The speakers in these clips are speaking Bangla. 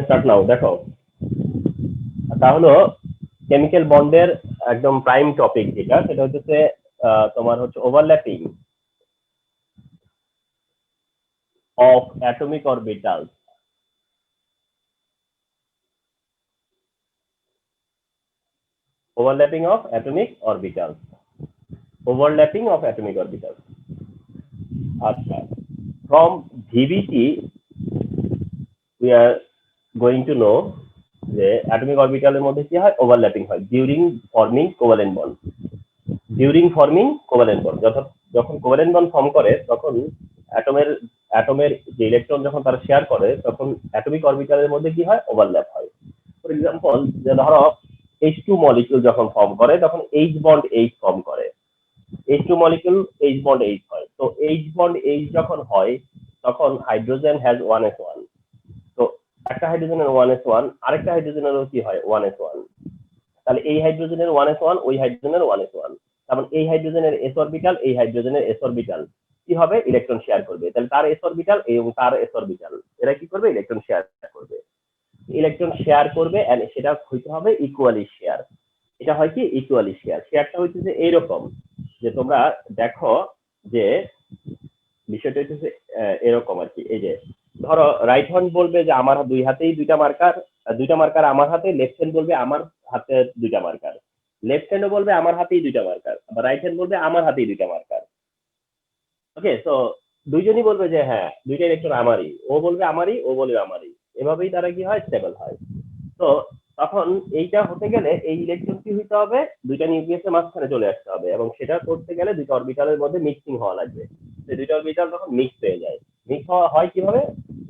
Start now. দেখো, তাহলে কেমিক্যাল বন্ডের একদম প্রাইম টপিক যেটা, সেটা হচ্ছে তোমার হচ্ছে overlapping of atomic orbitals. Overlapping of atomic orbitals. Overlapping of atomic orbitals. আচ্ছা, from VBT we are going to know যে অ্যাটমিক অরবিটালের মধ্যে কি হয়, ওভারল্যাপিং হয় during forming covalent bond. During forming covalent bond, যখন কোভালেন্ট বন্ড ফর্ম করে তখন অ্যাটমের যে ইলেকট্রন যখন তারা শেয়ার করে তখন অ্যাটমিক অরবিটালের মধ্যে কি হয়, ওভারল্যাপ হয়। ফর এক্সাম্পল, যে ধরো H2 মলিকিউল যখন ফর্ম করে তখন H বন্ড H ফর্ম করে, H2 molecule H bond H হয়। তো H বন্ড H যখন হয় তখন হাইড্রোজেন হ্যাজ 1s1। তো একটা হাইড্রোজেনের 1s1, আরেকটা হাইড্রোজেনেরও কি হয় 1s1। তাহলে এই হাইড্রোজেনের 1s1, ওই হাইড্রোজেনের 1s1, তারপর এই হাইড্রোজেনের s অরবিটাল, এই হাইড্রোজেনের s অরবিটাল কি হবে, ইলেকট্রন শেয়ার করবে। তাহলে তার s অরবিটাল এবং তার s অরবিটাল এরা কি করবে, ইলেকট্রন শেয়ার করবে। ইলেকট্রন শেয়ার করবে এন্ড সেটা হইতে হবে ইকুয়ালি শেয়ার। এটা হয় কি ইকুয়ালি শেয়ার। শেয়ারটা হচ্ছে যে এইরকম, যে তোমরা দেখো যে বিষয়টা হচ্ছে এরকম আর কি। এই যে ধরো রাইট হ্যান্ড বলবে যে আমার দুই হাতেই দুইটা মার্কার আমার হাতে, লেফট হ্যান্ড বলবে আমার হাতে দুইটা মার্কার, লেফট হ্যান্ডও বলবে আমার হাতেই দুইটা মার্কার, আবার রাইট হ্যান্ড বলবে আমার হাতেই দুইটা মার্কার। ওকে, তো দুইজনই বলবে যে হ্যাঁ দুইটা ইলেকট্রন আমারই, ও বলবে আমারই, ও বলবে আমারই। এভাবেই তারা কি হয়, স্টেবল হয়। তো তখন এইটা হতে গেলে এই ইলেকট্রন কি হইতে হবে, দুইটা নিউক্লিয়াসের মাঝখানে চলে আসতে হবে, এবং সেটা করতে গেলে দুইটা অরবিটালের মধ্যে মিক্সিং হওয়া লাগবে। এই দুইটা অরবিটাল তখন মিক্স হয়ে যায়। মিক্স হওয়া হয় কিভাবে,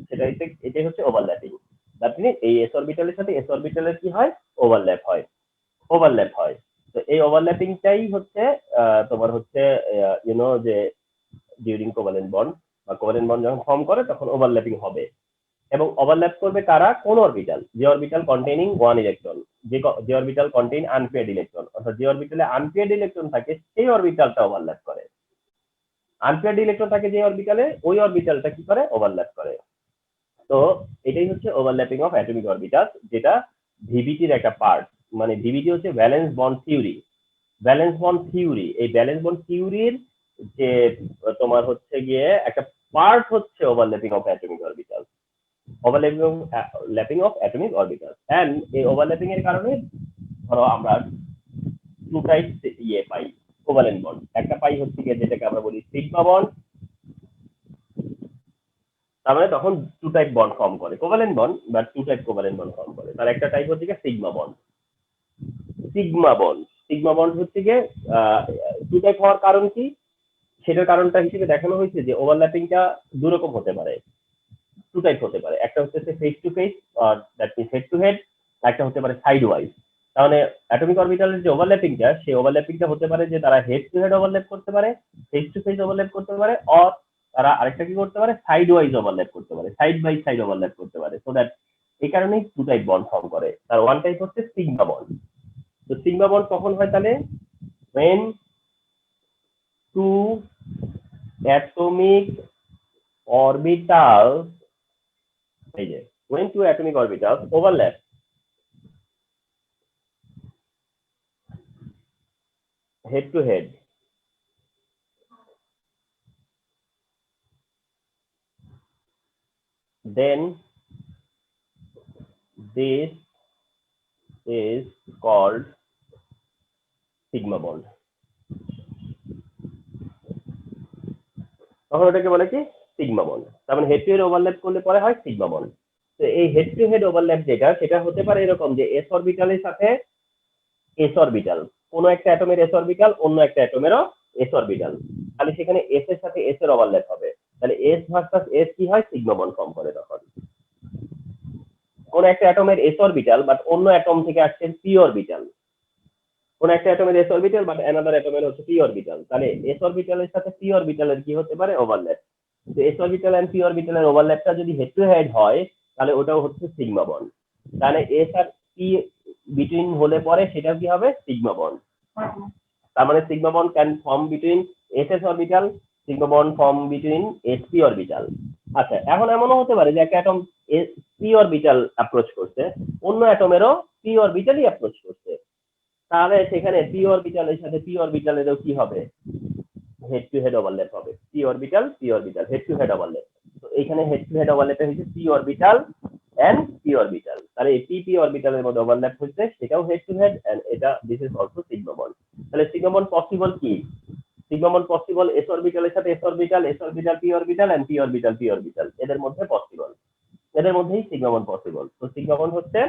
সেটা এটাই হচ্ছে ওভারল্যাপিং। দ্যাট মিন এই এস অরবিটালের সাথে এস অরবিটালের কি হয়, ওভারল্যাপ হয়। ওভারল্যাপ হয়। তো এই ওভারল্যাপিংটাই হচ্ছে তোমার হচ্ছে যে ডিউরিং কোভালেন্ট বন্ড বা কোভালেন্ট বন্ড যখন ফর্ম করে তখন ওভারল্যাপিং হবে। এবং ওভারল্যাপ করবে কারা, কোন অরবিটাল, যে অরবিটাল কন্টেইনিং ওয়ান ইলেকট্রন, যে অরবিটাল কন্টেইন আনপেয়ার্ড ইলেকট্রন, অর্থাৎ যে অরবিটালে আনপেয়ার্ড ইলেকট্রন থাকে সেই অরবিটালটা ওভারল্যাপ করে। আনপেয়ার্ড ইলেকট্রন থাকে যে অরবিটালে, ওই অরবিটালটা কি করে, ওভারল্যাপ করে। তো এটাই হচ্ছে ওভারল্যাপিং অফ অ্যাটমিক অরবিটাল, যেটা ভিবিটির একটা পার্ট। মানে ভিবিটি হচ্ছে ভ্যালেন্স বন্ড থিওরি। এই ভ্যালেন্স বন্ড থিওরির যে তোমার হচ্ছে গিয়ে একটা পার্ট হচ্ছে overlapping of atomic orbital. Overlapping of atomic orbital and এই ওভারল্যাপিং এর কারণে ধরো আমরা টু টাইপ পাই কোভালেন্ট বন্ড। একটা পাই হচ্ছে গিয়ে যেটাকে আমরা বলি সিগমা বন্ড, তার মানে তখন টু টাইপ বন্ড ফর্ম করে কোভালেন্ট বন্ড, বা two type covalent bond form করে। তার একটা টাইপ হচ্ছে গিয়ে সিগমা বন্ড। সিগমা বন্ড হচ্ছে গিয়ে টু টাইপ হওয়ার কারণ কি, সেটার কারণটা হিসেবে দেখানো হয়েছে যে ওভারল্যাপিংটা দু রকম হতে পারে, টু টাইপ হতে পারে। একটা হচ্ছে face to face, that means head to head, একটা হতে পারে সাইড ওয়াইজ। তাহলে অ্যাটমিক অরবিটালের যে ওভারল্যাপিংটা, সেই ওভারল্যাপিংটা হতে পারে যে তারা হেড টু হেড ওভারল্যাপ করতে পারে, ফেস টু ফেস ওভারল্যাপ করতে পারে, অর তারা আরেকটা কি করতে পারে, সাইড ওয়াইজ ওভারল্যাপ করতে পারে, সাইড বাই সাইড ওভারল্যাপ করতে পারে। সো দ্যাট এই কারণেই টু টাইপ বন্ড ফর্ম করে। তার ওয়ান টাইপ হচ্ছে সিগমা বন্ড। তো সিগমা বন্ড কখন হয় তাহলে, when two atomic orbitals, এই যে when two atomic orbitals overlap head to head, then this is called sigma bond. তখন ওটাকে বলে কি, সিগমা বন্ড। তার মানে হেড টু হেড ওভারল্যাপ করলে পরে হয় সিগমা বন্ড। তো এই হেড টু হেড ওভারল্যাপ যেটা, সেটা হতে পারে এরকম যে এস অরবিটালের সাথে এস অরবিটাল, কোনো একটা অ্যাটমের এস অরবিটাল অন্য একটা অ্যাটমেরও এস অরবিটাল, তাহলে সেখানে এস এর সাথে এস এর ওভারল্যাপ হবে। তাহলে এস ভার্সাস এস কি হয়, সিগমা বন্ড ফর্ম করে। তখন কোন একটা অ্যাটমের এস অরবিটাল বাট অন্য অ্যাটম থেকে আসছে পি অরবিটাল, কোন একটা অ্যাটমের এস অরবিটাল বাট অ্যানাদার অ্যাটমের হচ্ছে পি অরবিটাল, তাহলে এস অরবিটালের সাথে পি অরবিটালের কি হতে পারে, ওভারল্যাপ। তো এস অরবিটাল এন্ড পি অরবিটালের ওভারল্যাপটা যদি হেড টু হেড হয় তাহলে ওটাও হচ্ছে সিগমা বন্ড। তাহলে এস আর পি বিটুইন হলে পরে সেটা কি হবে, সিগমা বন্ড। তার মানে sigma bond can form between S S orbital, sigma bond form between S P orbital. আচ্ছা, এখন এমনও হতে পারে যে একটা অ্যাটম পি অরবিটাল অ্যাপ্রোচ করছে, অন্য অ্যাটমেরও পি অরবিটালই অ্যাপ্রোচ করছে, তাহলে সেখানে পি অরবিটালের সাথে পি অরবিটালেরও কি হবে, হেড টু হেড ওভারল্যাপ হবে, p orbital head to head overlap. তো এখানে হেড টু হেড ওভারল্যাপে হচ্ছে p orbital and P orbital, তাহলে এই পি অরবিটালের মধ্যে ওভারল্যাপ হচ্ছে, সেটাও হেড টু হেড, এন্ড এটা this is also sigma bond. তাহলে সিগমা বন্ড পসিবল কি, সিগমা বন্ড পসিবল এস অরবিটালের সাথে s orbital p orbital and P orbital এদের মধ্যে পসিবল, এদের মধ্যেই সিগমা বন্ড পসিবল। তো সিগমা বন্ড হচ্ছে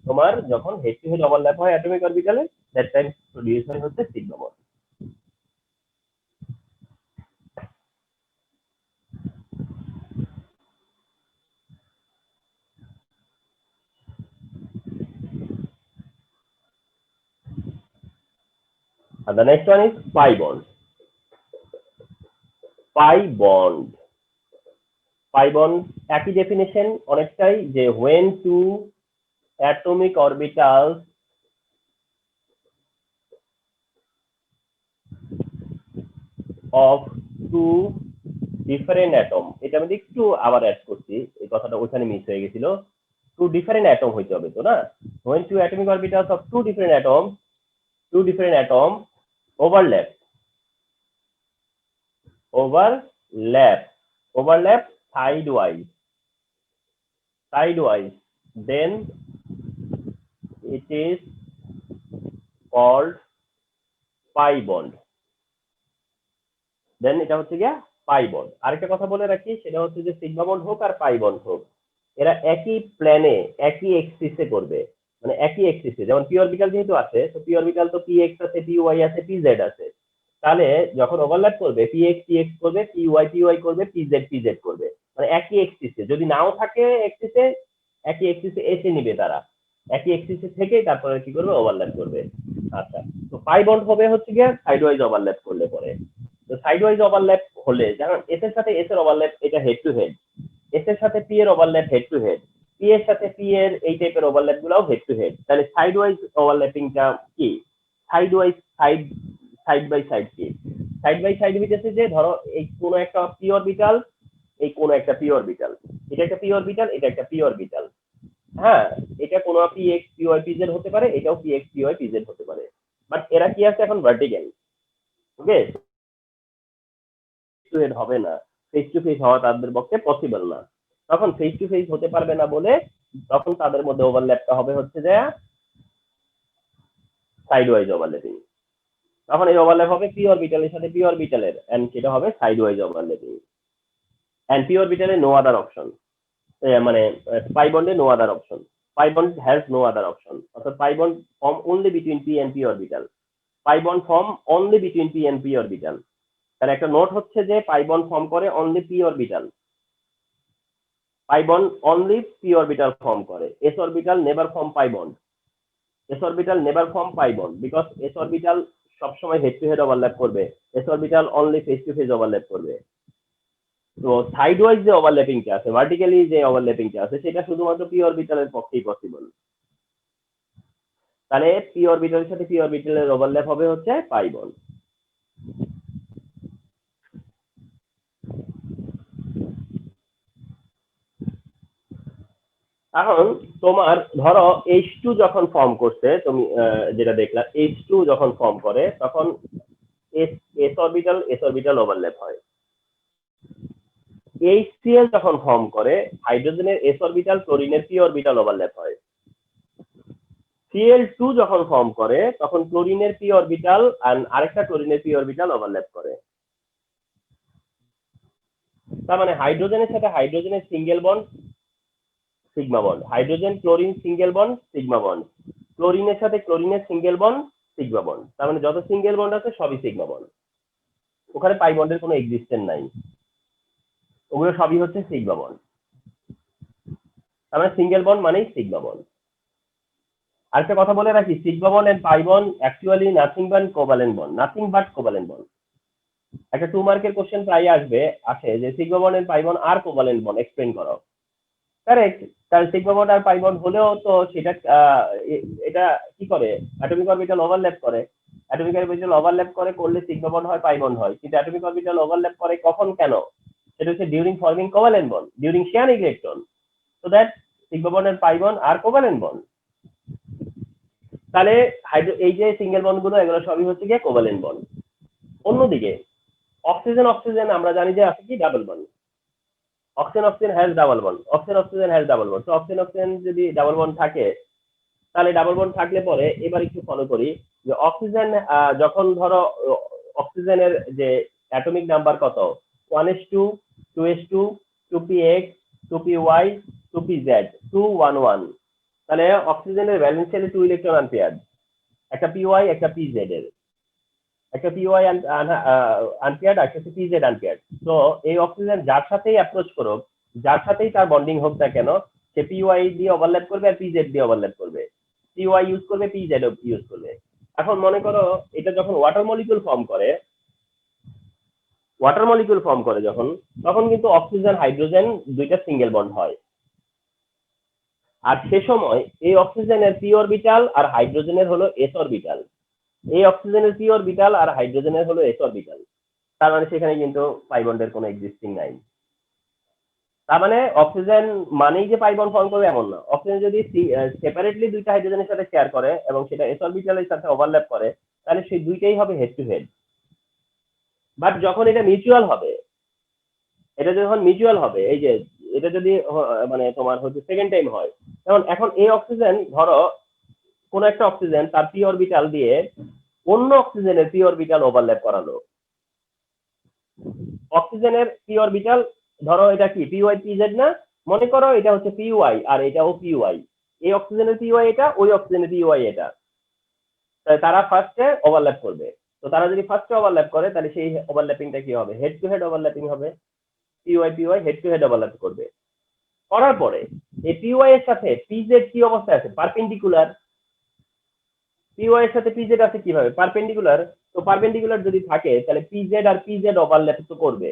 তোমার যখন হেড টু হেড ওভারল্যাপ হয় অ্যাটমিক অরবিটালে, দ্যাট টাইম প্রোডিউস হয় হচ্ছে sigma bond. And the next one is pi bond. Pi bond. Pi bond একই ডেফিনেশন অনেকটাই, যে when two atomic orbitals of two different atom, এটা আমি একটু আবার অ্যাড করছি, এই কথাটা ওখানে মিস হয়ে গেছিল, টু ডিফারেন্ট অ্যাটম হইতে হবে তো না, when two atomic orbitals of two different atom overlap sidewise, then it is called pi bond. দেন এটা হচ্ছে গিয়া পাই বন্ড। আরেকটা কথা বলে রাখি, সেটা হচ্ছে যে সিগমা বন্ড হোক আর পাই বন্ড হোক, এরা একই প্ল্যানে একই এক্সিসে করবে, মানে একই এক্সিসে, যেমন পি অরবিটাল যেহেতু আছে, তো পি অরবিটাল তো পি এক্স আছে, পি ওয়াই আছে, পি জেড আছে, তাহলে যখন ওভারল্যাপ করবে পি এক্স করবে, পি ওয়াই করবে, পি জেড করবে, মানে একই এক্সিসে। যদি নাও থাকে এক্সিসে, একই এক্সিসে এসে নিবে তারা, একই এক্সিসে থেকে তারপরে কি করবে, ওভারল্যাপ করবে। আচ্ছা, তো পাই বন্ড হবে হচ্ছে গিয়া সাইডওয়াইজ ওভারল্যাপ করলে পরে। তো সাইডওয়াইজ ওভারল্যাপ হলে, যেমন এস এর সাথে এস এর ওভারল্যাপ এটা হেড টু হেড, এস এর সাথে পি এর overlap head to head, P এর সাথে পি এর এই টাইপের ওভারল্যাপ গুলাও হেড টু হেড, তাহলে সাইডওয়াইজ ওভারল্যাপিংটা কি, সাইডওয়াইজ সাইড বাই সাইড কি, সাইড বাই সাইড হইতেছে যে ধরো এই কোন একটা পি অরবিটাল, এই কোন একটা পি অরবিটাল, এটা একটা পি অরবিটাল, এটা একটা পি অরবিটাল, হ্যাঁ, এটা কোনো p x p y p z হতে পারে, এটাও p x p y p z হতে পারে, বাট এরা কি আছে এখন ভার্টিক্যাল, ওকে, টু হেড হবে না, ফেস টু ফেস হওয়া তাদের পক্ষে পসিবল না, তখন ফেস টু ফেস হতে পারবে না বলে তখন তাদের মধ্যে ওভারল্যাপটা হবে হচ্ছে যে সাইড ওয়াইজ ওভারল্যাপিং, তখন এই ওভারল্যাপ হবে পি অরবিটালের সাথে পি অরবিটালের, এন্ড সেটা হবে side wise overlapping, and P অরবিটালে নো আদার অপশন, মানে পাই বন্ডে no other option, pi bond has no other option, অর্থাৎ pi bond form only between P and P orbital, pi bond form only between P and P orbital. তাহলে একটা নোট হচ্ছে যে পাই বন্ড ফর্ম করে only P orbital, pi bond only P orbital form করে, S orbital never form pi bond, S orbital never form pi bond, because S orbital সবসময় হেড টু হেড ওভারল্যাপ করবে, S orbital only face to face overlap করবে। তো সাইড ওয়াইজ যে ওভারল্যাপিংটা আছে, ভার্টিক্যালি যে ওভারল্যাপিংটা আছে, সেটা শুধুমাত্র পি অরবিটালের পক্ষেই পসিবল। তাহলে পি অরবিটালের সাথে পি অরবিটালের ওভারল্যাপ হবে হচ্ছে পাই বন্ড। এখন তোমার ধরো H2 যখন ফর্ম করছে, তুমি যেটা দেখলা H2 যখন ফর্ম করে তখন এস অরবিটাল ওভারল্যাপ হয়, HCl যখন ফর্ম করে হাইড্রোজেনের এস অরবিটাল ক্লোরিনের পি অরবিটাল ওভারল্যাপ হয়, Cl2 যখন ফর্ম করে তখন ক্লোরিনের পি অরবিটাল আর আরেকটা ক্লোরিনের পি অরবিটাল ওভারল্যাপ করে। তার মানে হাইড্রোজেনের সাথে হাইড্রোজেনের single bond sigma bond, hydrogen chlorine single bond sigma bond, ক্লোরিনের সাথে ক্লোরিনের সিঙ্গেল বন্ড সিগমা বন্ড, তার মানে যত সিঙ্গেল বন্ড আছে সবই সিগমা বন্ড, ওখানে পাই বন্ডের কোনো এক্সিস্টেন্স নাই, ওগুলো সবই হচ্ছে সিগমা বন্ড, তার মানে সিঙ্গেল বন্ড মানেই সিগমা বন্ড। আরেকটা কথা বলে রাখি, sigma bond and pi bond actually nothing but covalent bond, nothing but covalent bond. একটা 2 মার্কের কোশ্চেন প্রায় আসে যে sigma bond and pi bond আর কোভালেন্ট বন্ড এক্সপ্লেন করো, কারেক্ট, তাহলে সিগমা বন্ড আর পাই বন্ড হলেও তো সেটা এটা কি করে, অ্যাটমিক অরবিটাল ওভারল্যাপ করে, অ্যাটমিক অরবিটাল ওভারল্যাপ করলে সিগমা বন্ড হয় পাই বন্ড হয়, কিন্তু অ্যাটমিক অরবিটাল ওভারল্যাপ করে কখন কেন, সেটা হচ্ছে during forming covalent bond, during sharing electron, so that sigma বন্ডের পাই বন্ড আর কোভ্যালেন্ট বন্ড। তাহলে এই যে সিঙ্গেল বন্ড গুলো এগুলো সবই হচ্ছে গিয়ে কোভ্যালেন্ট বন্ড। অন্যদিকে অক্সিজেন অক্সিজেন আমরা জানি যে আছে কি double bond. Oxygen oxygen has double bond, oxygen oxygen has double bond. তো অক্সিজেন অক্সিজেন যদি ডাবল বন্ড থাকে, তাহলে ডাবল বন্ড থাকলে পরে এবার একটু ফলো করি যে অক্সিজেন যখন ধরো অক্সিজেনের যে অ্যাটমিক নাম্বার কত 1s2 2s2 2px 2py 2pz 211, তাহলে অক্সিজেনের ভ্যালেন্স শেলে 2 ইলেকট্রন আনপেয়ার্ড, একটা py একটা pz এর, একটা py আনপেয়ার্ড আর একটা pz আনপেয়ার্ড। তো এই অক্সিজেন যার সাথেই অ্যাপ্রোচ করুক, যার সাথেই তার বন্ডিং হোক না কেন, সে py দিয়ে ওভারল্যাপ করবে আর pz দিয়ে ওভারল্যাপ করবে, py ইউজ করবে pz ইউজ করবে। এখন মনে করো এটা যখন ওয়াটার মলিকিউল ফর্ম করে, যখন তখন কিন্তু অক্সিজেন হাইড্রোজেন দুইটা সিঙ্গেল বন্ড হয়। আর সে সময় এই অক্সিজেনের পি অরবিটাল আর হাইড্রোজেনের হলো এস অরবিটাল, এই অক্সিজেনের পি অরবিটাল আর হাইড্রোজেনের হলো এস অরবিটাল। তার মানে সেখানে কিন্তু পাই বন্ডের কোনো এক্সিস্টিং নাই। তার মানে অক্সিজেন মানেই যে পাই বন্ড ফর্ম করবে এমন না। অক্সিজেন যদি সেপারেটলি দুইটা হাইড্রোজেনের সাথে শেয়ার করে এবং সেটা এস অরবিটালের সাথে ওভারল্যাপ করে, তাহলে সেই দুইটাই হবে হেড টু হেড। বাট যখন এটা মিউচুয়াল হবে, এই যে এটা যদি মানে তোমার হচ্ছে সেকেন্ড টাইম হয়, এখন এই অক্সিজেন ধরো কোন একটা অক্সিজেন তার পি অরবিটাল দিয়ে অন্য অক্সিজেনের পি অরবিটাল ওভারল্যাপ করালো। অক্সিজেনের পি অরবিটাল ধরো এটা কি পিওয়াই পিজেড না, মনে করো এটা হচ্ছে পিওয়াই আর এটাও পিওয়াই, এই অক্সিজেনের পিওয়াই এটা, ওই অক্সিজেনের পিওয়াই এটা, তারা ফার্স্টে ওভারল্যাপ করবে। তো তারা যদি ফার্স্টে ওভারল্যাপ করে তাহলে সেই ওভারল্যাপিংটা কি হবে, হেড টু হেড ওভারল্যাপিং হবে। PY head to head overlap করবে, করার পরে এই পিওয়াই এর সাথে পিজেড কি অবস্থায় আছে, পারপেন্ডিকুলার। পিওয়াই এর সাথে পিজেড আছে কিভাবে, পারপেন্ডিকুলার। তো পারপেন্ডিকুলার যদি থাকে তাহলে পিজেড আর পিজেড ওভারল্যাপ তো করবে,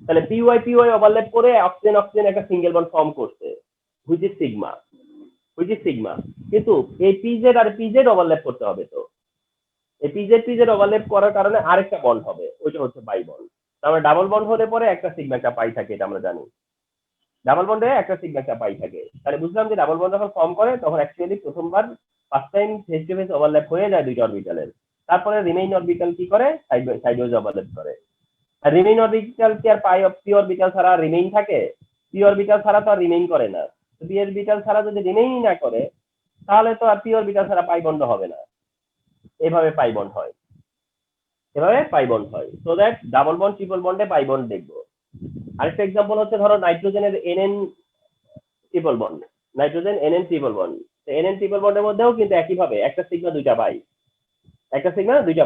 তাহলে পিওয়াই ওভারল্যাপ করে অক্সিজেন অক্সিজেন একটা সিঙ্গেল বন্ড ফর্ম করছে, হুইচ ইজ সিগমা। কিন্তু এই পিজেড আর পিজেড ওভারল্যাপ করতে হবে, তো এই পিজেড ওভারল্যাপ করার কারণে আরেকটা বন্ড হবে, ওইটা হচ্ছে বাই বন্ড। তার মানে ডাবল বন্ড হলে পরে একটা সিগমা একটা পাই থাকে, এটা আমরা জানি। ডাবল বন্ডে একটা সিগমা একটা পাই থাকে, তাহলে বুঝলাম যে ডাবল বন্ড যখন ফর্ম করে তখন অ্যাকচুয়ালি প্রথমবার first time face to face overlap হয়ে যায় দুইটা অরবিটালের, তারপরে রিমেইন অরবিটাল কি করে সাইড ওয়াইজ ওভারল্যাপ করে। আর রিমেইন অরবিটাল কি আর পি অরবিটাল ছাড়া রিমেইন থাকে, পি অরবিটাল ছাড়া তো আর রিমেইন করে না। পি অরবিটাল ছাড়া যদি রিমেইন না করে তাহলে তো আর পি অরবিটাল ছাড়া পাই বন্ড হবে না। এভাবে পাই বন্ড হয়, so that double bond triple বন্ডে পাই বন্ড দেখবো। আরেকটা এক্সাম্পল হচ্ছে ধরো নাইট্রোজেনের NN triple bond, NN triple বন্ডের মধ্যেও কিন্তু একইভাবে একটা সিগমা দুইটা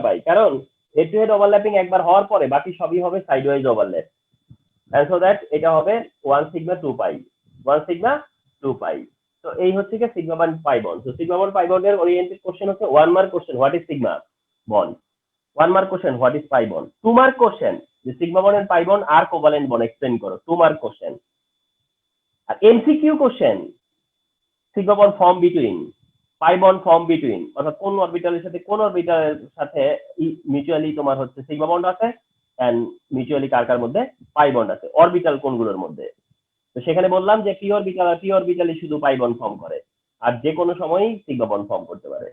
পাই, কারণ হেড টু হেড ওভারল্যাপিং একবার হওয়ার পরে বাকি সবই হবে side wise overlap. And so that এটা হবে 1 সিগমা 2 পাই। তো এই হচ্ছে কি সিগমা বন্ড পাই বন্ড। তো সিগমা বন্ড পাই বন্ডের ওরিয়েন্টেড কোশ্চেন হচ্ছে 1 mark question what is sigma bond, 1 mark question what is pi bond, 2 mark question যে sigma bond and pi bond আর কোভালেন্ট বন্ড এক্সপ্লেইন করো, 2 মার্ক কোশ্চেন। আর MCQ question sigma bond form between, pi bond form between, অর্থাৎ কোন অরবিটালের সাথে মিউচুয়ালি তোমার হচ্ছে সিগমা বন্ড আছে এন্ড মিউচুয়ালি কার মধ্যে পাই বন্ড আছে, অরবিটাল কোনগুলোর মধ্যে। তো সেখানে বললাম যে পি অরবিটালে শুধু পাই বন্ড ফর্ম করে আর যে কোনো সময়ই সিগমা বন্ড ফর্ম করতে পারে।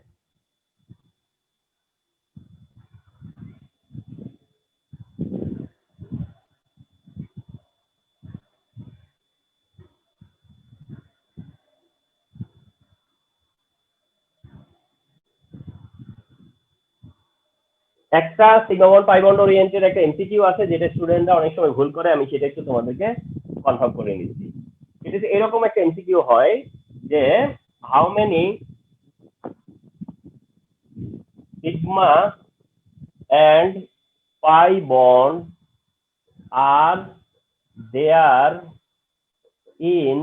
একটা sigma bond pi bond oriented একটা এমসিকিউ আছে যেটা স্টুডেন্টরা অনেক সময় ভুল করে, আমি সেটা একটু তোমাদেরকে কনফার্ম করে নিচ্ছি। এটা এরকম একটা এমসিকিউ হয় যে how many sigma and pi bond are there in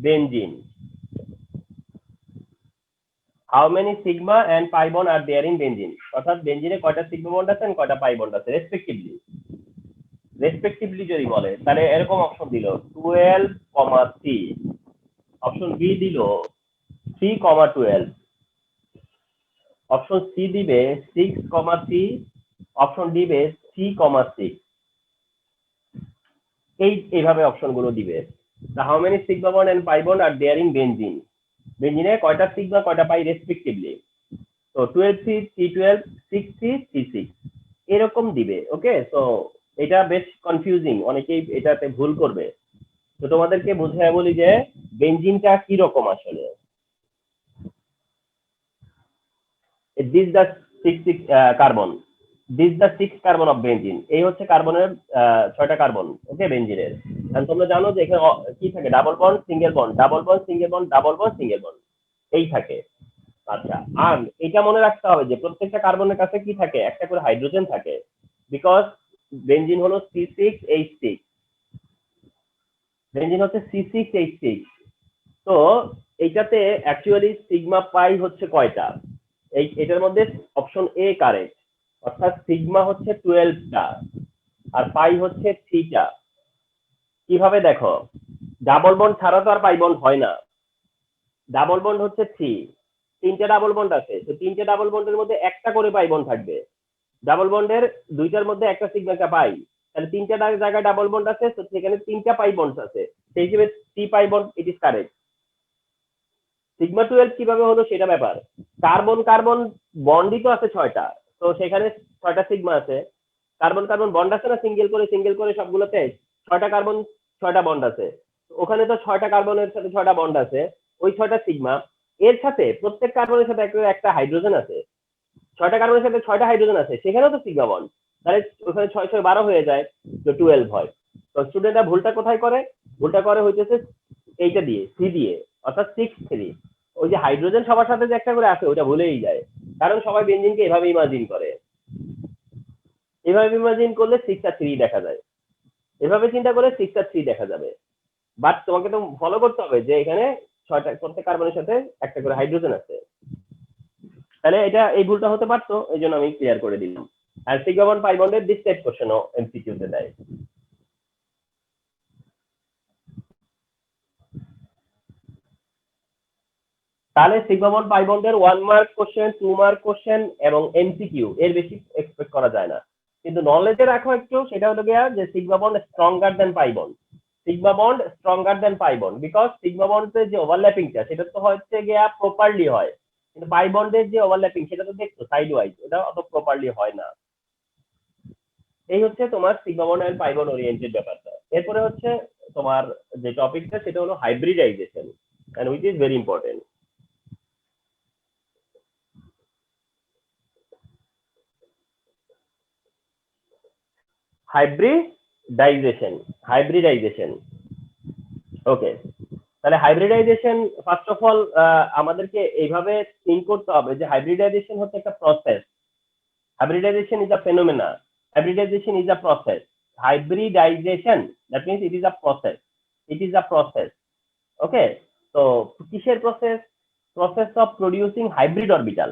benzene, how many sigma and pi bond are there in benzene, অর্থাৎ বেনজিনে কয়টা সিগমা বন্ড আছে আর কয়টা পাই বন্ড আছে রেসপেক্টিভলি যদি বলে তাহলে এরকম অপশন দিল 12, 3, অপশন বি দিল 3, 12, অপশন সি দিবে 6, 3, অপশন দিবে 3, 6। এইভাবে অপশনগুলো দিবে। How many sigma bond and pi bond are there in benzene, বেনজিনে কয়টা সিগমা কয়টা পাই রেসপেক্টিভলি। তো 12C C12 6C C6 এরকম দিবে। ওকে, তো এটা বেশ কনফিউজিং, অনেকেই এটাতে ভুল করবে। তো তোমাদেরকে বুঝায় বলি যে বেনজিনটা কি রকম আসলে। This the 6 carbon, this the 6 carbon of benzene, এই হচ্ছে কার্বনের 6টা কার্বন। ওকে, বেনজিনের। তোমরা জানো যে এখানে কি থাকে, double bond single bond, double bond single bond, double bond single bond, এই থাকে। আচ্ছা, আর এটা মনে রাখতে হবে যে প্রত্যেকটা কার্বনের কাছে কি থাকে, একটা করে হাইড্রোজেন থাকে, বিকজ বেনজিন হলো C6H6, বেনজিন হচ্ছে C6H6। তো এইটাতে অ্যাকচুয়ালি সিগমা পাই হচ্ছে কয়টা, এটার মধ্যে অপশন এ কারেক্ট, অর্থাৎ সিগমা হচ্ছে 12টা আর পাই হচ্ছে 3টা। কিভাবে দেখো, ডাবল বন্ড ছাড়া তো আর পাই বন্ড হয় না। ডাবল বন্ড হচ্ছে 3টা ডাবল বন্ড আছে, তো 3টে ডাবল বন্ডের মধ্যে একটা করে পাই বন্ড থাকবে। ডাবল বন্ডের 2টার মধ্যে একটা সিগমা পাই, তাহলে 3টা জায়গায় ডাবল বন্ড আছে, তো সেখানে 3টা পাই বন্ড আছে, সেই হিসেবে 3 pi bond, it is correct. Sigma 12 কিভাবে হলো সেটা ব্যাপার। কার্বন কার্বন বন্ডই তো আছে 6টা, তো সেখানে 6টা সিগমা আছে। কার্বন কার্বন বন্ড আছে না, সিঙ্গেল করে সবগুলোতে 6টা কার্বন 6টা বন্ড আছে, ওখানে তো 6টা কার্বনের সাথে 6টা বন্ড আছে, ওই 6টা সিগমা। এর সাথে প্রত্যেক কার্বনের সাথে একটা হাইড্রোজেন আছে, 6টা কার্বনের সাথে 6টা হাইড্রোজেন আছে, সেখানেও তো সিগমা বন্ড, তাহলে ওখানে 6 6 12 হয়ে যায়, তো 12 হয়। তো স্টুডেন্টরা ভুলটা কোথায় করে, ভুলটা করে হইতেছে এইটা দিয়ে, সি দিয়ে, অর্থাৎ 6 3। ওই যে হাইড্রোজেন সবার সাথে যে একটা করে আছে ওটা ভুলেই যায়, কারণ সবাই বেনজিনকে এভাবে ইমাজিন করে। এভাবে ইমাজিন করলে 6 আর 3 দেখা যায়, এভাবে চিন্তা করে 6 আর 3 দেখা যাবে। বাট তোমাকে তো ফলো করতে হবে যে এখানে 6টা প্রত্যেক কার্বনের সাথে একটা করে হাইড্রোজেন আছে, তাহলে এটা এই ভুলটা হতে পারতো, এই জন্য আমি ক্লিয়ার করে দিলাম। আর সিগমা বন্ড পাই বন্ডের দিস টাইপ কোশ্চেনও এমসিকিউ তে দেয়। তাহলে সিগমা বন্ড পাই বন্ডের 1 মার্ক কোশ্চেন, 2 মার্ক কোশ্চেন এবং এমসিকিউ এর বেশি এক্সপেক্ট করা যায় না। কিন্তু নলেজে রাখো একটু, সেটা হলো গিয়া যে sigma bond stronger than pi bond, sigma bond stronger than pi bond, because sigma বন্ডের যে ওভারল্যাপিংটা সেটা তো হচ্ছে গিয়া প্রপারলি হয়, কিন্তু পাই বন্ডের যে ওভারল্যাপিং সেটা তো দেখছো সাইড ওয়াইজ, ওটা অত প্রপারলি হয় না। এই হচ্ছে তোমার sigma bond and pi bond oriented ব্যাপারটা। এরপরে হচ্ছে তোমার যে টপিকটা সেটা হলো hybridization, and which is very important. Hybridization. Okay, তাহলে হাইব্রিডাইজেশন ফার্স্ট অফ অল আমাদেরকে এইভাবে থিঙ্ক করতে হবে যে হাইব্রিডাইজেশন হচ্ছে একটা process. Hybridization is a phenomena, hybridization is a process. Hybridization, that means it is a process, it is a process. Okay, তো কিসের process? Process of producing hybrid orbital,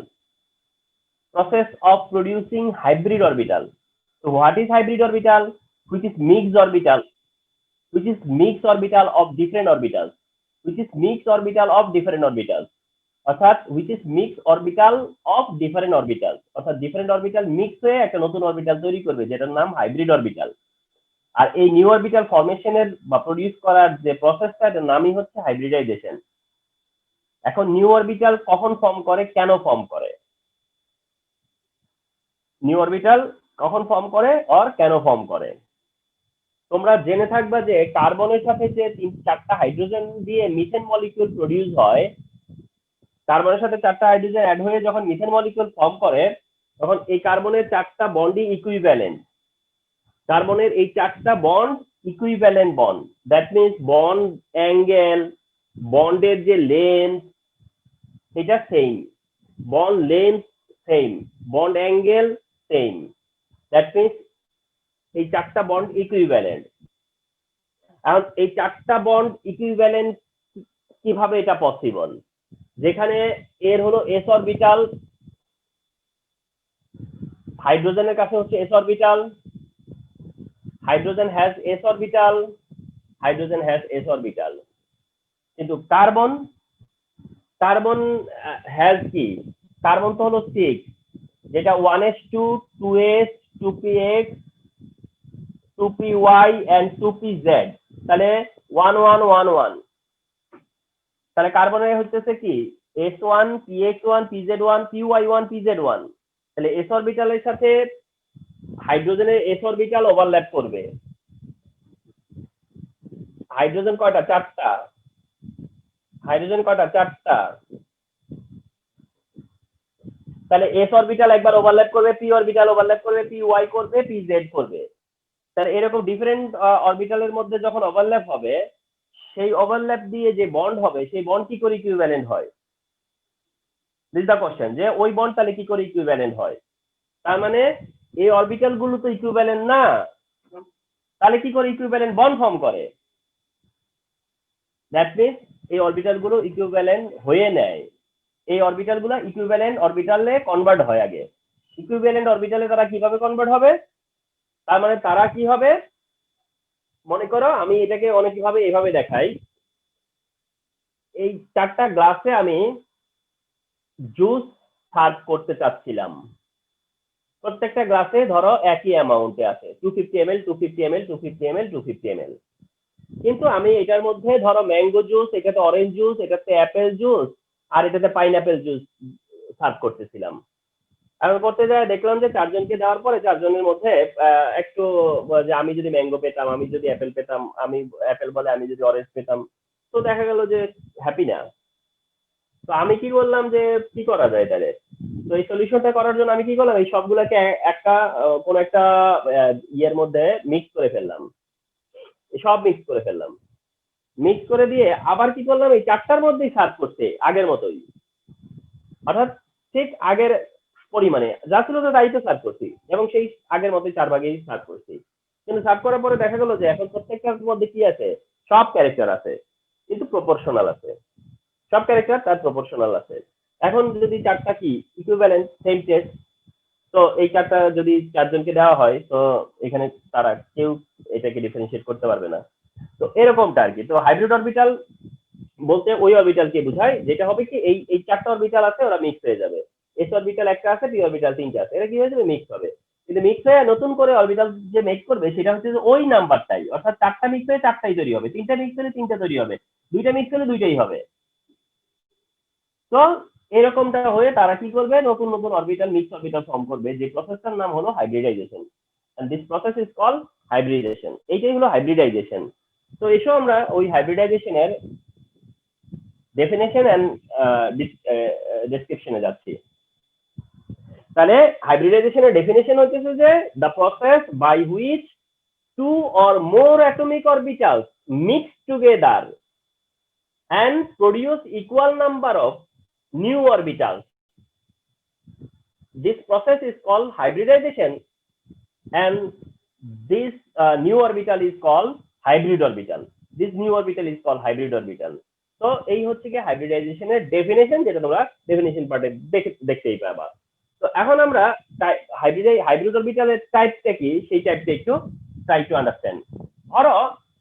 process of producing hybrid orbital. So what is hybrid orbital? Which is mixed orbital, which is mixed orbital of different orbitals, which is mixed orbital of different orbitals, অর্থাৎ which is mixed orbital of different orbitals, অর্থাৎ different orbital mix হয়ে একটা নতুন অরবিটাল তৈরি করবে যেটার নাম হাইব্রিড অরবিটাল। আর এই নিউ অরবিটাল ফরমেশনের বা প্রডিউস করার যে প্রসেসটা, এটার নামই হচ্ছে হাইব্রিডাইজেশন। এখন নিউ অরবিটাল কখন ফর্ম করে, কেন ফর্ম করে, নিউ অরবিটাল কখন ফর্ম করে আর কেন ফর্ম করে, তোমরা জেনে থাকবা যে কার্বনের সাথে যে 4টা হাইড্রোজেন দিয়ে মিথেন মলিকিউল প্রডিউস হয়, কার্বনের সাথে 4টা হাইড্রোজেন অ্যাড হয়ে যখন মিথেন মলিকিউল ফর্ম করে, তখন এই কার্বনের 4টা বন্ডই ইকুইভ্যালেন্ট। কার্বনের এই 4টা bond equivalent bond, that means bond angle, বন্ডের যে লেন্থ এটা same, bond length same, bond angle same, that means এই 4টা বন্ড ইকুইভ্যালেন্ট। এখন এই 4টা বন্ড ইকুইভ্যালেন্ট কিভাবে এটা পসিবল, যেখানে এর হলো এস অরবিটাল, হাইড্রোজেনের কাছে হচ্ছে S orbital, hydrogen has S orbital, hydrogen has S orbital, কিন্তু কার্বন, কার্বন হ্যাজ কি, কার্বন তো হলো 6, যেটা 1s2 2s 2px 2py and 2pz, তাহলে 1 1 1 1, তাহলে কার্বনের হচ্ছে কি s1 px1 pz1 py1 pz1, তাহলে s অরবিটালের সাথে হাইড্রোজেনের s অরবিটাল ওভারল্যাপ করবে। হাইড্রোজেন কয়টা? 4টা। হাইড্রোজেন কয়টা? 4টা। তাহলে s অরবিটাল একবার ওভারল্যাপ করবে, p অরবিটাল ওভারল্যাপ করবে, py করবে, pz করবে। তাহলে এরকম ডিফারেন্ট অরবিটালের মধ্যে যখন ওভারল্যাপ হবে, সেই ওভারল্যাপ দিয়ে যে বন্ড হবে সেই বন্ড কি করে ইকুইভ্যালেন্ট হয়? দিস দা কোশ্চেন, যে ওই বন্ড তাহলে কি করে ইকুইভ্যালেন্ট হয়? তার মানে এই অরবিটাল গুলো তো ইকুইভ্যালেন্ট না, তাহলে কি করে ইকুইভ্যালেন্ট বন্ড ফর্ম করে? দ্যাট মিনস এই অরবিটাল গুলো ইকুইভ্যালেন্ট হয়ে নেয়। এই অরবিটাল গুলো ইকুইভ্যালেন্ট অরবিটালে কনভার্ট হয় আগে। ইকুইভ্যালেন্ট অরবিটালে তারা কিভাবে কনভার্ট হবে? তার মানে তারা কি হবে, মনে করো আমি এটাকে অনেকভাবে এভাবে দেখাই। এই 4টা গ্লাসে আমি জুস সার্ভ করতে চাচ্ছিলাম। প্রত্যেকটা গ্লাসে ধরো একই অ্যামাউন্টে আছে, 250 ml 250 ml 250 ml 250 ml। কিন্তু আমি এটার মধ্যে ধরো ম্যাঙ্গো জুস, এটাতে অরেঞ্জ জুস, এটাতে অ্যাপেল জুস, আর এটাতে পাইনাপেল জুস সার্ভ করতেছিলাম। আমি করতে যাই দেখলাম যে 4জনকে দেওয়ার পরে 4জনের মধ্যে একটু, যে আমি যদি ম্যাঙ্গো পেতাম, আমি যদি অ্যাপেল পেতাম, আমি অ্যাপেল বলে আমি যদি অরেঞ্জ পেতাম, তো দেখা গেল যে হ্যাপি না। তো আমি কি করলাম, যে কি করা যায় তাহলে? তো এই সলিউশনটা করার জন্য আমি কি করলাম, এই সবগুলোকে একটা কোন একটা ইয়ের মধ্যে মিক্স করে ফেললাম, সব মিক্স করে ফেললাম। মিক্স করে দিয়ে আবার কি করলাম, এই 4টার মধ্যেই সার্ভ করতে আগের মতোই, অর্থাৎ ঠিক আগের পরিমাণে যা ছিল তো তাই তো সার্ভ করছি, এবং সেই আগের মতোই 4 ভাগেই সার্ভ করছি। কিন্তু সার্ভ করার পরে দেখা গেল যে এখন প্রত্যেকটার মধ্যে কি আছে, সব ক্যারেক্টার আছে, কিন্তু প্রপোর্শনাল আছে। সব ক্যারেক্টার তার প্রপোর্শনাল আছে। এখন যদি 4টা কি ইকুইভ্যালেন্ট সেম টেস্ট, তো এই 4টা যদি 4জনকে দেওয়া হয়, তো এখানে তারা কেউ এটাকে ডিফারেন্সিয়েট করতে পারবে না। তো এরকমটা আর কি। তো হাইব্রিড অরবিটাল বলতে ওই অরবিটালকে বোঝায় যেটা হবে কি, এই 4টা অরবিটাল আছে, ওরা মিক্স হয়ে যাবে। এস অরবিটাল একটা আছে, পি অরবিটাল 3টা আছে, এরা কি হয়ে যাবে, মিক্স হবে। কিন্তু মিক্স হয়ে নতুন করে অরবিটাল যে মেক করবে সেটা হচ্ছে যে ওই নাম্বারটাই, অর্থাৎ 4টা মিক্স হয়ে 4টাই তৈরি হবে, 3টা মিক্স হলে 3টা তৈরি হবে, 2টা মিক্স হলে 2টাই হবে। তো এরকমটা হয়ে তারা কি করবে, নতুন নতুন অরবিটাল, মিক্স অরবিটাল ফর্ম করবে, যে প্রসেসটার নাম হলো hybridization. And this process is called hybridization. এইটাই হলো হাইব্রিডাইজেশন। তো এসো আমরা ওই হাইব্রিডাইজেশনের ডেফিনেশন এন্ড ডেসক্রিপশনে যাচ্ছি। তাহলে হাইব্রিডাইজেশনের ডেফিনেশন হচ্ছে যে the process by which 2 or more atomic orbitals mix together and produce equal number of new orbitals. This process is called hybridization, and this new orbital is called hybrid orbital. This new orbital is called hybrid orbital. তো এই হচ্ছে কি হাইব্রিডাইজেশনের ডেফিনেশন, যেটা তোমরা ডেফিনেশন পার্টে দেখতেই পাবা। তো এখন আমরা হাইব্রিড অরবিটালের টাইপটা কি, সেই টাইপটা একটু ট্রাই টু আন্ডারস্ট্যান্ড। ধরো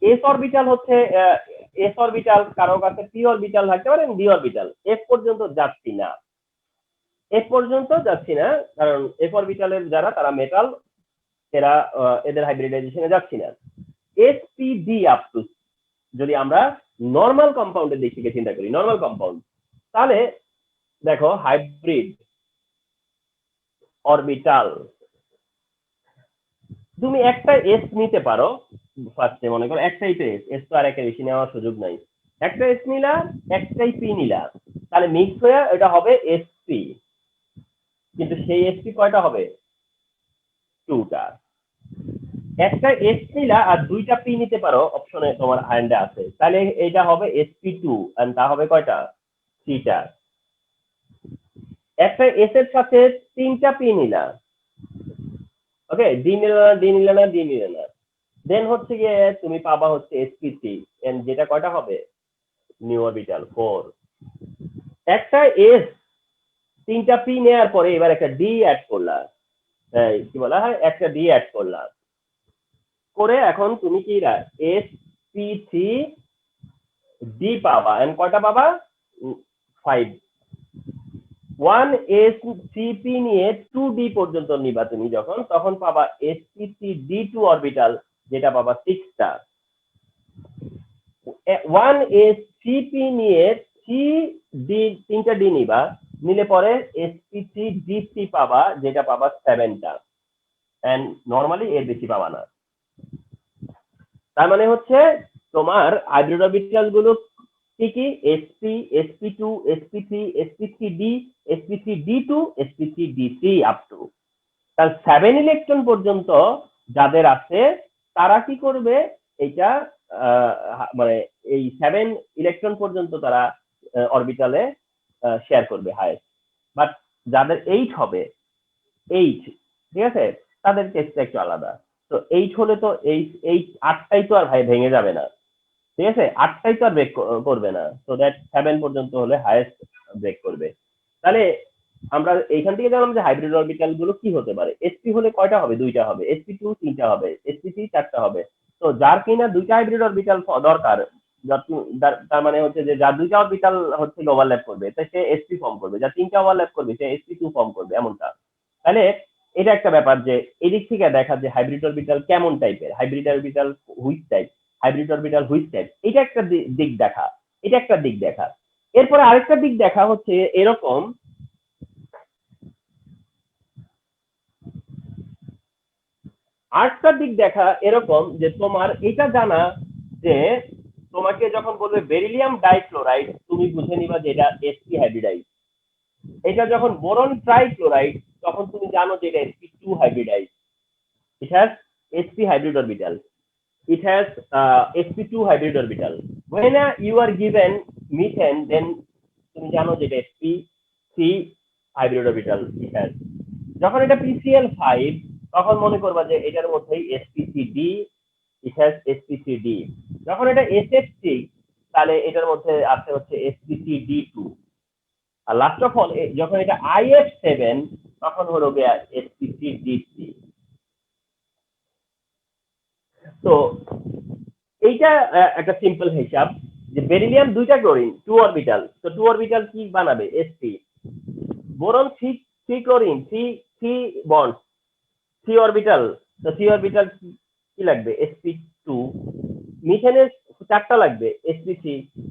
এস অরবিটাল হচ্ছে, এস অরবিটাল কারো কাছে পি অরবিটাল থাকতে পারে, ডি অরবিটাল, এফ পর্যন্ত যাচ্ছি না, এফ পর্যন্ত যাচ্ছি না, কারণ এফ অরবিটালের যারা তারা মেটাল, এরা এদের হাইব্রিডাইজেশনে যাচ্ছি না। এসপিডি আপ টু, যদি আমরা নর্মাল কম্পাউন্ডের দিক থেকে চিন্তা করি, নর্মাল কম্পাউন্ড, তাহলে দেখো হাইব্রিড অরবিটাল, তুমি একটা এস নিতে পারো ফার্স্টে, মনে করো একটাই তো এস, এস তো আর একটা বেশি নেওয়ার সুযোগ নাই। একটা এস নিলা, একটাই পি নিলা, তাহলে মিক্স হয়ে এটা হবে এসপি। কিন্তু সেই এসপি কয়টা হবে, 2টা। একটা এস নিলা আর 2টা পি নিতে পারো, অপশনে তোমার হ্যান্ডে আছে, তাহলে এটা হবে sp2, এন্ড তা হবে কয়টা, 3টা। একটা এস এর সাথে 3টা পি নিলা, ওকে, ডি নিলে না, ডি নিলে না, ডি নিলে না, দেন হচ্ছে গিয়ে তুমি পাবা হচ্ছে sp3, এন্ড যেটা কয়টা হবে, নিউ অরবিটাল 4। একটা এস 3টা পি নেওয়ার পরে এবার একটা ডি অ্যাড করলা, কি বলা হয়, একটা ডি অ্যাড করলা, করে এখন তুমি কি sp3 ডি পাবা, এন্ড কয়টা পাবা, 5। 1scp নিয়ে 2d পর্যন্ত নিবা তুমি যখন, তখন পাবা sp3d2 অরবিটাল, যেটা পাবা 6টা। 1sp নিয়ে 3টা ডি নিবা, নিলে পরে sp3d3 পাবা, যেটা পাবা 7টা। এন্ড নরমালি এর বেশি পাবা না। তার মানে হচ্ছে তোমার হাইব্রিড অরবিটাল গুলো কি কি? sp, sp2, sp3, sp3d, sp3d2, sp3d3 up to. তার 7 ইলেকট্রন পর্যন্ত যাদের আছে তারা কি করবে? এটা মানে এই 7 ইলেকট্রন পর্যন্ত তারা অরবিটালে শেয়ার করবে হাইয়েস্ট। বাট যাদের 8 হবে, 8, ঠিক আছে, তাদের কেসটা একটু আলাদা। তো 8 হলে তো এই 8টাই তো আর ভাই ভেঙে যাবে না, ঠিক আছে, 8টাই তো আর ব্রেক করবে না। সো দ্যাট 7 পর্যন্ত হলে হাইয়েস্ট ব্রেক করবে। তাহলে আমরা এইখান থেকে জানলাম যে হাইব্রিড অরবিটাল গুলো কি হতে পারে। এসপি হলে কয়টা হবে? 2টা হবে। sp2 3টা হবে। sp3 4টা হবে। তো যার কিনা 2টা হাইব্রিড অরবিটাল দরকার, তার মানে হচ্ছে যে যার 2টা অরবিটাল হচ্ছে ওভারল্যাপ করবে, তাই সে sp ফর্ম করবে। যার 3টা ওভারল্যাপ করবে সে sp2 ফর্ম করবে, এমনটা। তাহলে এটা একটা ব্যাপার যে এদিক থেকে দেখা যে হাইব্রিড অরবিটাল কেমন টাইপের, hybrid orbital which type, hybrid orbital which type, এটা একটা দিক দেখা। এটা একটা দিক দেখা। এরপরে আরেকটা দিক দেখা হচ্ছে এরকম, আরেকটা দিক দেখা এরকম যে তোমার এটা জানা যে তোমাকে যখন বলবে বেরিলিয়াম ডাইক্লোরাইড, তুমি বুঝে নিবা যে এটা sp হাইব্রিডাইজ। এটা যখন বোরন ট্রাইক্লোরাইড, তখন তুমি জানো যে এটা sp2 hybridise. It has sp hybrid orbital. It has sp2 hybrid orbital. When you are given methane, then তুমি জানো যে এটা sp3 hybrid orbital it has. যখন এটা pCl5, তখন মনে করবা যে এটার মধ্যেই sp3d, it has sp3d. যখন এটা sf6, তাহলে এটার মধ্যে আছে হচ্ছে sp3d2। R last of all যখন এটা if7, তখন হলো গিয়া sp3d3। তো এইটা একটা সিম্পল হিসাব যে বেরিলিয়াম 2টা ক্লোরিন 2 অরবিটাল, তো 2 অরবিটাল কি বানাবে? sp। Boron 3 chlorine 3 bond 3 orbital, তো 3 অরবিটাল কি লাগবে? sp2। মিথেনের 4টা লাগবে, sp3।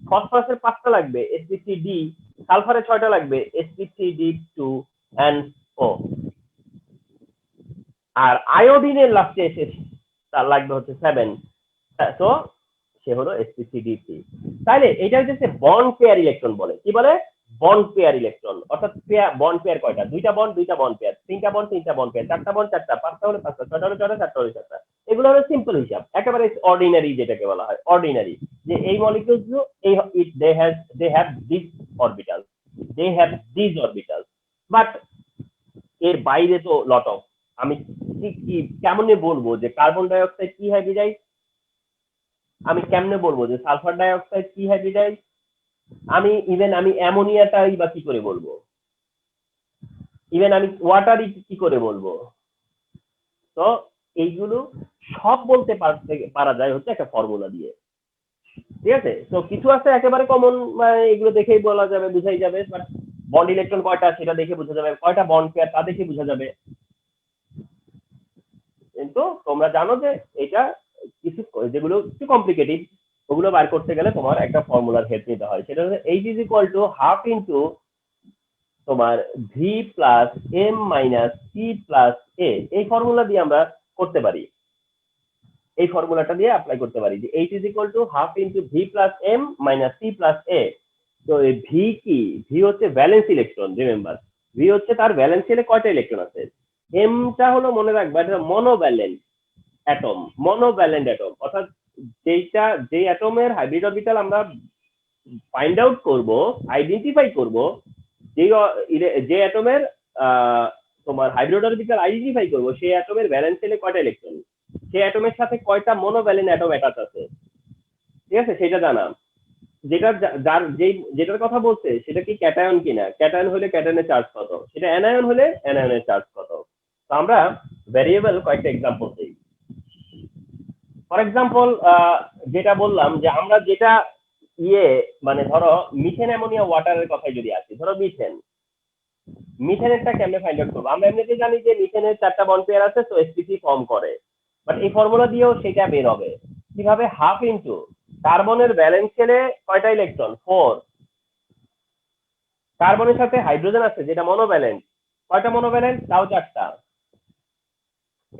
ফসফরাসের 5টা লাগবে, sp3d। সালফারের 6টা লাগবে, sp3d2 এন্ড ও। আর আয়োডিনের লাস্টে এসে তার লাগবে হচ্ছে 7। তো সে হলো sp3d3। তাহলে এটা হচ্ছে বন্ড পেয়ার ইলেকট্রন বলে। কি বলে? Bond pair electron. অর্থাৎ বন্ড পেয়ার কয়টা? 2টা বন্ড 2টা বন্ড পেয়ার, 3টা বন্ড 3টা বন্ড পেয়ার, 4টা বন্ড 4টা, 5টা হলে 5টা, 6টা হলে 6টা, 7টা হলে 7টা। এগুলো হলো সিম্পল হিসাব, একেবারে অর্ডিনারি, যেটাকে বলা হয় অর্ডিনারি, যে এই মলিকিউলস গুলো এই they have this orbital, they have this orbital. But এর বাইরে তো লট অফ। আমি কেমনে বলবো যে কার্বন ডাই অক্সাইড কি হাইব্রিডাইজ? আমি কেমনে বলবো যে সালফার ডাই অক্সাইড কি হাইব্রিডাইজ? আমি অ্যামোনিয়াটাই বা কি করে বলবো? ইভেন আমি ওয়াটারই কি করে বলবো? তো এইগুলো সব বলতে পারা যায় হচ্ছে একটা ফর্মুলা দিয়ে, ঠিক আছে। তো কিছু আছে একেবারে কমন, এগুলো দেখেই বলা যাবে, বুঝাই যাবে। বাট বন্ড ইলেকট্রন কয়টা সেটা দেখে বোঝা যাবে, কয়টা বন্ড পেয়ার তা দেখে বোঝা যাবে। কিন্তু তোমরা জানো যে এটা কিছু যেগুলো একটু কমপ্লিকেটেড, ওগুলো বার করতে গেলে তোমার একটা ফর্মুলার হেল্প নিতে হয়। সেটা হচ্ছে H is equal to half into তোমার V plus M minus C plus A. এই ফর্মুলা দিয়ে আমরা করতে পারি, এই ফর্মুলাটা দিয়ে অ্যাপ্লাই করতে পারি যে H is equal to half into V plus M minus C plus A. তো এই ভি কি? ভি হচ্ছে ভ্যালেন্স ইলেকট্রন, রিমেম্বার। ভি হচ্ছে তার ভ্যালেন্স শেলে কয়টা ইলেকট্রন আছে। এমটা হলো মনে রাখবা এটা মনোভ্যালেন্ট অ্যাটম, মনোভ্যালেন্ট অ্যাটম, অর্থাৎ যে অ্যাটমের হাইব্রিড অরবিটাল আমরা ফাইন্ড আউট করব, আইডেন্টিফাই করব, যে অ্যাটমের তোমার হাইব্রিড অরবিটাল আইডেন্টিফাই করব, সেই অ্যাটমের ভ্যালেন্স শেলে কয়টা ইলেকট্রন, সেই অ্যাটমের সাথে কয়টা মনোভ্যালেন্ট অ্যাটম অ্যাটাচ আছে, ঠিক আছে, সেটা জানা। যেটার কথা বলছে সেটা কি ক্যাটায়ন কিনা, ক্যাটায়ন হলে ক্যাটায়নের চার্জ কত, সেটা অ্যানায়ন হলে অ্যানায়নের চার্জ কত। তো আমরা ভ্যারিয়েবল কয়েকটা এক্সাম্পল দিই। ফর এক্সাম্পল যেটা বললাম যে আমরা যেটা মানে ধরো মিথেন অ্যামোনিয়া ওয়াটারের কথাই যদি আসি, ধরো মিথেনেরটা কেমনে ফাইন্ড আউট করবো? আমরা এমনিতে জানি যে মিথেনের 4টা বন্ড পেয়ার আছে, তো sp3 ফর্ম করে। বাট এই ফর্মুলা দিয়েও সেটা বের হবে কিভাবে, হাফ ইনটু কার্বনের ব্যালেন্স শেলে কয়টা ইলেকট্রন, 4, কার্বনের সাথে হাইড্রোজেন আছে যেটা মনোভ্যালেন্ট, কয়টা মনোভ্যালেন্ট, তাও 4টা,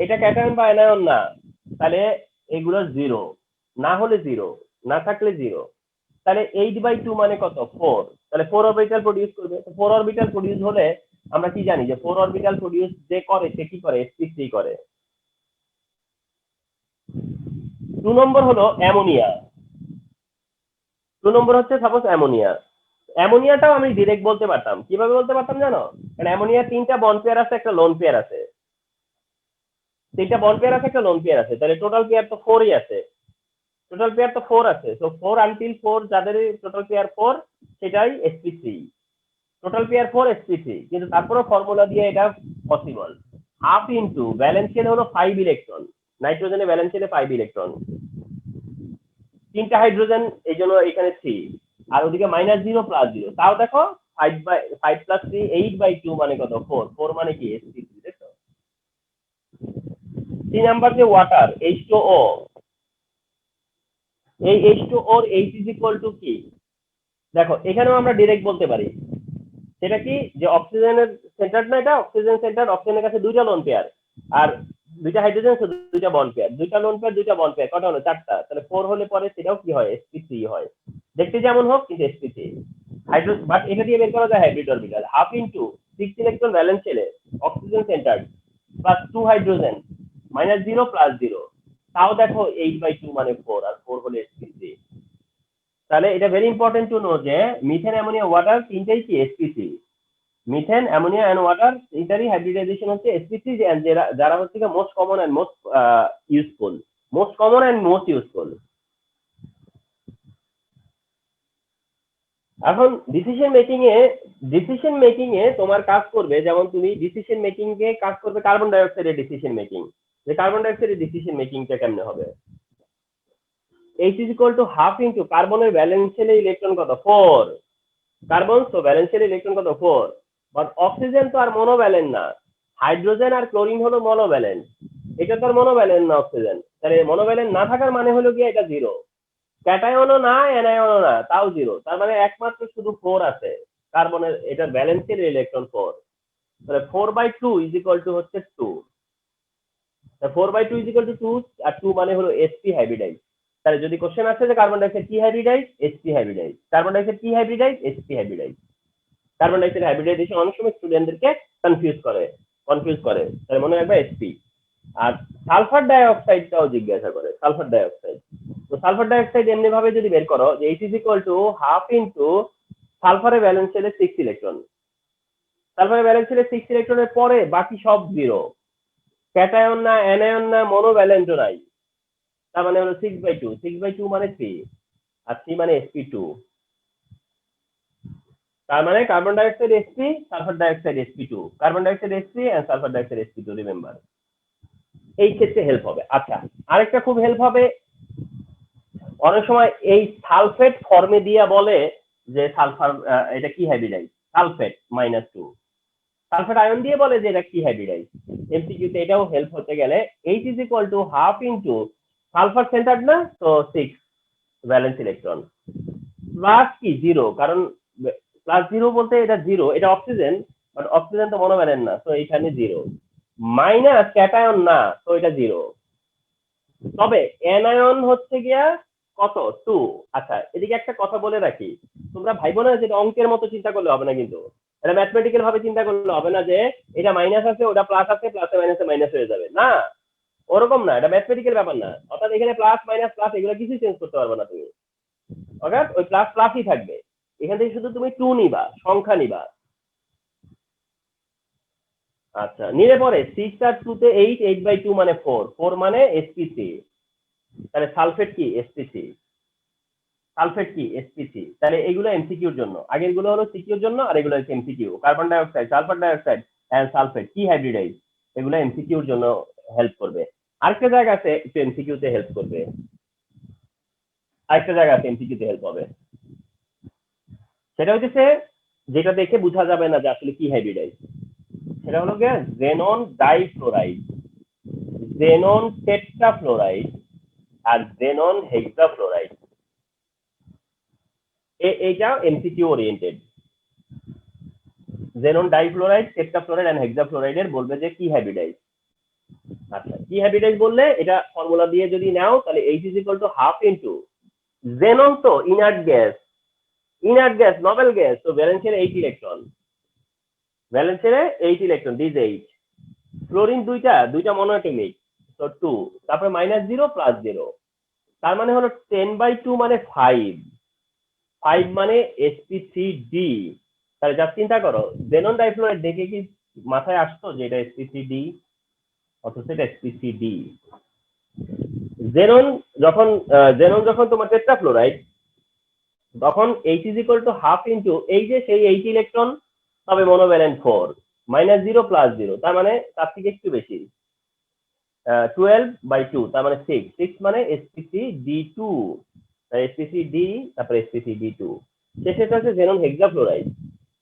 এটা ক্যাটায়ন বা অ্যানায়ন না, তাহলে এগুলো 0, না হলে 0, না থাকলে 0, তাহলে 8/2 মানে কত, 4, তাহলে 4 অরবিটাল প্রডিউস করবে। তো 4 অরবিটাল প্রডিউস হলে আমরা কি জানি যে 4 অরবিটাল প্রডিউস যে করে সে কি করে, sp3 করে। 2 নম্বর হলো অ্যামোনিয়া। 2 নম্বর হচ্ছে সাপোজ অ্যামোনিয়া, অ্যামোনিয়াটাও আমি ডিরেক্ট বলতে পারতাম, কিভাবে বলতে পারতাম জানো, কারণ অ্যামোনিয়া 3টা বন্ড পেয়ার আছে, একটা লোন পেয়ার আছে, 3টা বন্ড পেয়ার আছে, একটা লোন পেয়ার আছে, তাহলে টোটাল পেয়ার তো 4ই আছে, টোটাল পেয়ার তো 4 আছে, তো 4 আনটিল 4 যাদের টোটাল পেয়ার 4 সেটাই sp3, টোটাল পেয়ার 4 sp3, কিন্তু তারপরেও ফর্মুলা দিয়ে এটা possible. Half into valence shell হলো 5 ইলেকট্রন, নাইট্রোজেনের ব্যালেন্স শেলে 5 ইলেকট্রন, 3টা হাইড্রোজেন এই জন্য এখানে 3, আর ওদিকে -0 +0, তাও দেখো 5 + 3 8/2 মানে কত, 4, 4 মানে কি sp3, দেখো। 3 নাম্বার যে ওয়াটার H2O, এই H2O এর H ইজ ইকুয়াল টু কি, দেখো এখানেও আমরা ডাইরেক্ট বলতে পারি, সেটা কি যে অক্সিজেনের সেন্টার না, এটা অক্সিজেন সেন্টার, অক্সিজেনের কাছে 2টা লোন পেয়ার আর 2টা হাইড্রোজেন, 2টা বন্ড পেয়ার, 2টা লোন পেয়ার 2টা বন্ড পেয়ার, কটা হলো, 4টা, তাহলে 4 হলে পরে সেটাও কি হয়, sp3 হয়, দেখতে যেমন হোক কিন্তু sp3 হাইড্রো, বাট এটা দিয়ে বের করা যায় hybrid orbital, half into 6 electron valence শেলে অক্সিজেন সেন্টার প্লাস 2 হাইড্রোজেন -0 +0, তাও দেখো 8/2 মানে 4, আর 4 হলে sp3, তাহলে এটা ভেরি ইম্পর্টেন্ট টু নো যে মিথেন, অ্যামোনিয়া, ওয়াটার তিনটাই কি sp3, methane, ammonia and water তিনটারই হাইব্রিডাইজেশন হচ্ছে sp3, যারা হচ্ছে most common and most useful, most common and most useful. এখন ডিসিশন মেকিং এ তোমার কাজ করবে, যেমন তুমি ডিসিশন মেকিং এ কাজ করবে কার্বন ডাই অক্সাইডের ডিসিশন মেকিং, যে কার্বন ডাই অক্সাইডের ডিসিশন মেকিংটা কেমনে হবে, H is equal to half into কার্বনের ব্যালেন্স শেলে ইলেকট্রন কত, 4, কার্বন তো ব্যালেন্স শেলে ইলেকট্রন কত, 4, বাট অক্সিজেন তো আর মনোভ্যালেন্ট না, হাইড্রোজেন আর ক্লোরিন হলো মনোভ্যালেন্ট, এটা তো আর মনোভ্যালেন্ট না অক্সিজেন, তাহলে মনোভ্যালেন্ট না থাকার মানে হলো কি এটা 0, ক্যাটায়নও না অ্যানায়নও না, তাও 0, তার মানে একমাত্র শুধু 4 আছে কার্বনের, এটা ব্যালেন্সের ইলেকট্রন 4, তাহলে 4/2 ইজ ইকুয়াল টু হচ্ছে 2, 4/2 ইজ ইকুয়াল টু 2, আর 2 মানে হলো sp হাইব্রিডাইজ। তাহলে যদি কোশ্চেন আসে যে কার্বন ডাইঅক্সাইড কি hybridize, sp hybridise, carbon dioxide কি hybridize, sp hybridise. Carbon dioxide hybridization অনেক সময় স্টুডেন্টদেরকে কনফিউজ করে, তাহলে মনে রাখবে sp। আর সালফার ডাইঅক্সাইডটাও জিজ্ঞাসা করে, সালফার ডাইঅক্সাইড, তো সালফার ডাইঅক্সাইড এমনি ভাবে যদি বের করো যে H is equal to half into সালফারের ব্যালেন্স শেলে 6 ইলেকট্রন, সালফারের ব্যালেন্স শেলে 6 ইলেকট্রনের পরে বাকি সব 0, ক্যাটায়ন না অ্যানায়ন না মনোভ্যালেন্টও নাই, তার মানে হলো 6/2, 6/2 মানে 3, আর 3 মানে sp2, তার মানে carbon dioxide sp, sulphur dioxide sp2, carbon dioxide sp and sulphur dioxide sp2, remember, এই ক্ষেত্রে হেল্প হবে। আচ্ছা, আরেকটা খুব হেল্প হবে, অনেক সময় এই সালফেট ফর্মে দিয়া বলে যে সালফার এটা কি হাইব্রিডাইজ, সালফেট -2, সালফেট আয়ন দিয়ে বলে যে এটা কি হাইব্রিডাইজ, এমসিকিউ তে এটাও হেল্প হতে গেলে H is equal to half into sulphur centre না, তো 6 ভ্যালেন্স ইলেকট্রন প্লাস কি 0, কারণ প্লাস 0 বলতে এটা 0, এটা অক্সিজেন, বাট অক্সিজেন তো মনোভ্যালেন্ট না, তো এখানে 0, মাইনাস ক্যাটায়ন না, তো এটা 0, তবে অ্যানায়ন হচ্ছে গিয়া কত, 2। আচ্ছা, এদিকে একটা কথা বলে রাখি, তোমরা ভাইবো না যেটা অঙ্কের মতো চিন্তা করলে হবে না, কিন্তু এটা ম্যাথমেটিক্যাল ভাবে চিন্তা করলে হবে না যে এটা মাইনাস আছে ওটা প্লাস আছে, প্লাসে মাইনাসে মাইনাস হয়ে যাবে না, ওরকম না, এটা ম্যাথমেটিক্যাল ব্যাপার না, অর্থাৎ এখানে প্লাস মাইনাস প্লাস এগুলো কিছু চেঞ্জ করতে পারবে না তুমি, অর্থাৎ ওই প্লাস প্লাসই থাকবে, এখান থেকে শুধু তুমি 2 নিবা, সংখ্যা নিবা। আচ্ছা, নিলে পরে 6 আর 2 তে 8, 8/2 মানে 4, 4 মানে sp3, তাহলে সালফেট কি sp3, সালফেট কি sp3, তাহলে এগুলো এমসিকিউর জন্য, আগের গুলো হলো সিকিউর জন্য আর এগুলো হচ্ছে MCQ, carbon dioxide, sulphur dioxide and sulphate কি হাইব্রিডাইজ, এগুলো এমসিকিউর জন্য হেল্প করবে। আরেকটা জায়গা আছে একটু এমসিকিউ তে হেল্প করবে, আরেকটা জায়গা আছে এমসিকিউ তে হেল্প হবে, সেটা হচ্ছে যেটা দেখে বোঝা যাবে না যে আসলে কি হাইব্রিডাইজ, সেটা হলো গিয়ে xenon ডাইফ্লোরাইড, xenon tetrafluoride আর xenon hexafluoride এটা এমসিকিউ ওরিয়েন্টেড। xenon difluoride, tetrafluoride and hexafluoride এর বলবে যে কি হাইব্রিডাইজ। আচ্ছা, কি হাইব্রিডাইজ বললে এটা ফর্মুলা দিয়ে যদি নাও তাহলে H is equal to half into xenon তো ইনার্ট গ্যাস নোবেল গ্যাস, তো ভ্যালেন্সের 8 ইলেকট্রন, ভ্যালেন্সের 8 ইলেকট্রন দিস 8, ফ্লোরিন দুইটা মনোঅ্যাটমিক তো 2, তারপরে -0 +0, তার মানে হলো 10/2 মানে 5 মানে sp3d। তাহলে যা চিন্তা করো, xenon ডাইফ্লোরাইড দেখে কি মাথায় আসতো যে এটা sp3d, অথচ এটা sp3d। xenon যখন তোমার টেট্রাফ্লোরাইড তখন H is equal to half into এই যে সেই 8 ইলেকট্রন, তবে মনোভ্যালেন্ট 4, -0 +0, তার মানে তার থেকে একটু বেশি 12/2, তার মানে 6 মানে sp3d2, sp3d তারপরে sp3d2। শেষেরটা হচ্ছে xenon হেক্সাফ্লোরাইড,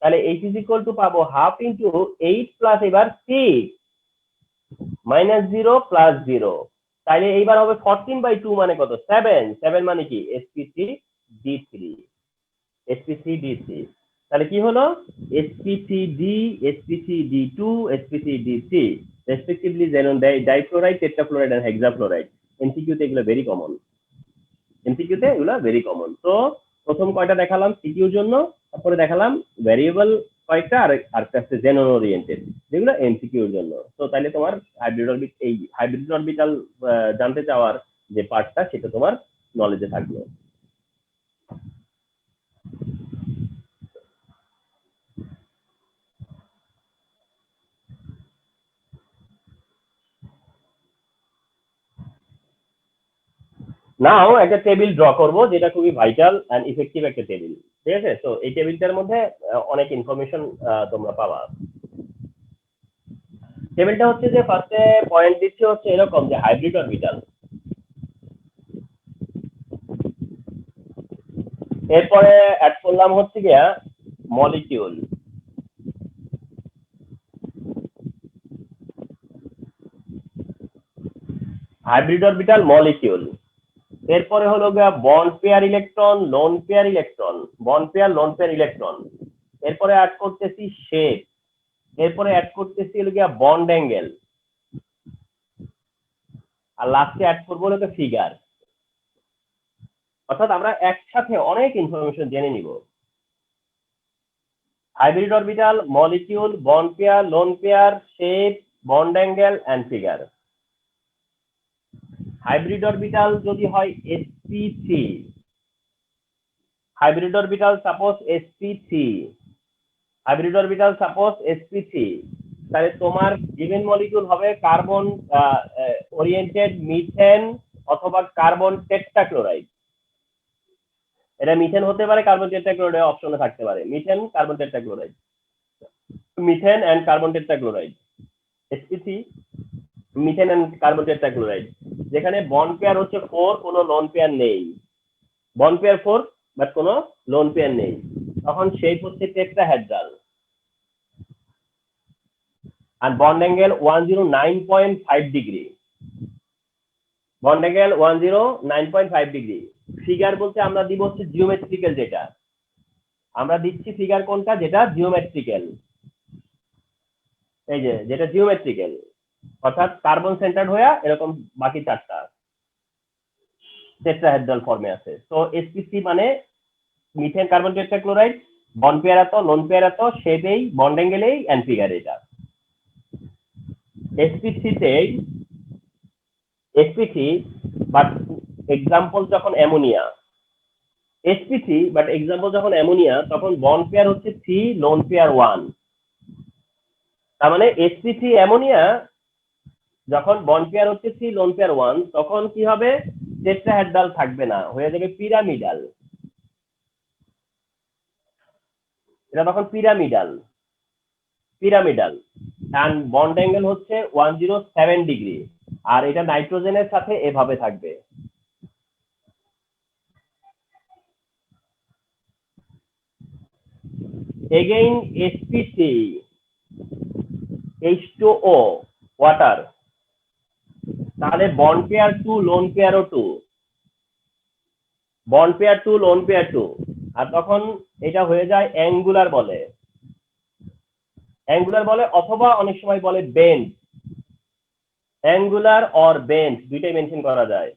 তাহলে H is equal to পাবো হাফ ইন্টু 8 প্লাস এবার 6 -0 +0, তাহলে এইবার হবে 14/2 মানে কত 7 মানে কি sp3d3। তাহলে কি হলো sp3d, sp3d2, sp3d3 respectively xenon difluoride, tetrafluoride and hexafluoride. MCQ তে এগুলো ভেরি কমন। তো প্রথম কয়টা দেখালাম সিকিউর জন্য, তারপরে দেখালাম ভ্যারিয়েবল কয়েকটা, আর একটা xenon ওরিয়েন্টেড যেগুলো এমসিকিউর জন্য। তো তাহলে তোমার হাইব্রিড অরবিটাল জানতে চাওয়ার যে পার্টটা সেটা তোমার নলেজে থাকলো। নাও একটা টেবিল ড্র করব যেটা খুবই ভাইটাল এন্ড ইফেক্টিভ একটা টেবিল, ঠিক আছে? তো এই টেবিলটার মধ্যে অনেক ইনফরমেশন তোমরা পাবা। টেবিলটা হচ্ছে যে ফার্স্টে পয়েন্ট দিচ্ছে হচ্ছে এরকম যে হাইব্রিড অরবিটাল, এরপরে অ্যাড করলাম হচ্ছে গিয়া মলিকিউল, হাইব্রিড অরবিটাল মলিকিউল, এরপরে হলো গিয়া bond pair electron, lone pair electron, bond pair lone pair electron, এরপরে অ্যাড করতেছি শেপ, এরপরে অ্যাড করতেছি হলো গিয়া বন্ড অ্যাঙ্গেল, আর লাস্টে অ্যাড করবো হলো ফিগার। অর্থাৎ আমরা একসাথে অনেক ইনফরমেশন জেনে নিব। Hybrid orbital, molecule, bond pair, lone pair, shape, bond angle and figure. Hybrid orbital যদি হয় sp3, hybrid orbital suppose sp3, hybrid orbital suppose sp3, তাহলে তোমার গিভেন মলিকিউল হবে কার্বন ওরিয়েন্টেড মিথেন অথবা কার্বন টেট্রাক্লোরাইড। এটা মিথেন হতে পারে, কার্বন টেট্রাক্লোরাইড অপশনে থাকতে পারে, methane carbon tetrachloride, methane and carbon tetrachloride, sp3 methane and carbon tetrachloride. যেখানে বন্ড পেয়ার হচ্ছে 4, কোনো লোন পেয়ার নেই, বন্ড পেয়ার 4 বাট কোনো লোন পেয়ার নেই, তখন শেপ হচ্ছে টেট্রাহেড্রাল। আর bond angle 109.5 degree, bond angle 109.5 degree. Figure বলতে আমরা দিব হচ্ছে জিওমেট্রিক্যাল, যেটা আমরা দিচ্ছি ফিগার কোনটা, যেটা জিওমেট্রিক্যাল, এই যে যেটা জিওমেট্রিক্যাল, অর্থাৎ কার্বন সেন্টার্ড হয়ে এরকম বাকি চারটা টেট্রাহেড্রাল ফর্মে আছে। তো sp3 মানে methane carbon tetrachloride, bond pair এত, লোন পেয়ার এত, শেপেই, বন্ড অ্যাঙ্গেলেই এন্ড ফিগার এটা। sp3 বাট এক্সাম্পল যখন অ্যামোনিয়া, sp3 বাট এক্সাম্পল যখন অ্যামোনিয়া, তখন বন্ড পেয়ার হচ্ছে 3, লোন পেয়ার 1, তার মানে sp3 অ্যামোনিয়া যখন বন্ড পেয়ার হচ্ছে 3, লোন পেয়ার 1, তখন কি হবে, টেট্রাহেড্রাল থাকবে না, হয়ে যাবে পিরামিডাল। এটা তখন পিরামিডাল এন্ড বন্ড অ্যাঙ্গেল হচ্ছে 107 ডিগ্রি, আর এটা নাইট্রোজেনের সাথে এভাবে থাকবে। এগেইন sp3 H2O ওয়াটার, তাহলে বন্ড পেয়ার টু লোন পেয়ারও two, bond pair two lone pair two. আর তখন এটা হয়ে যায় অ্যাঙ্গুলার বলে, অ্যাঙ্গুলার বলে অথবা অনেক সময় বলে বেন্ড, অ্যাঙ্গুলার অর বেন্ড দুইটাই মেনশন করা যায়।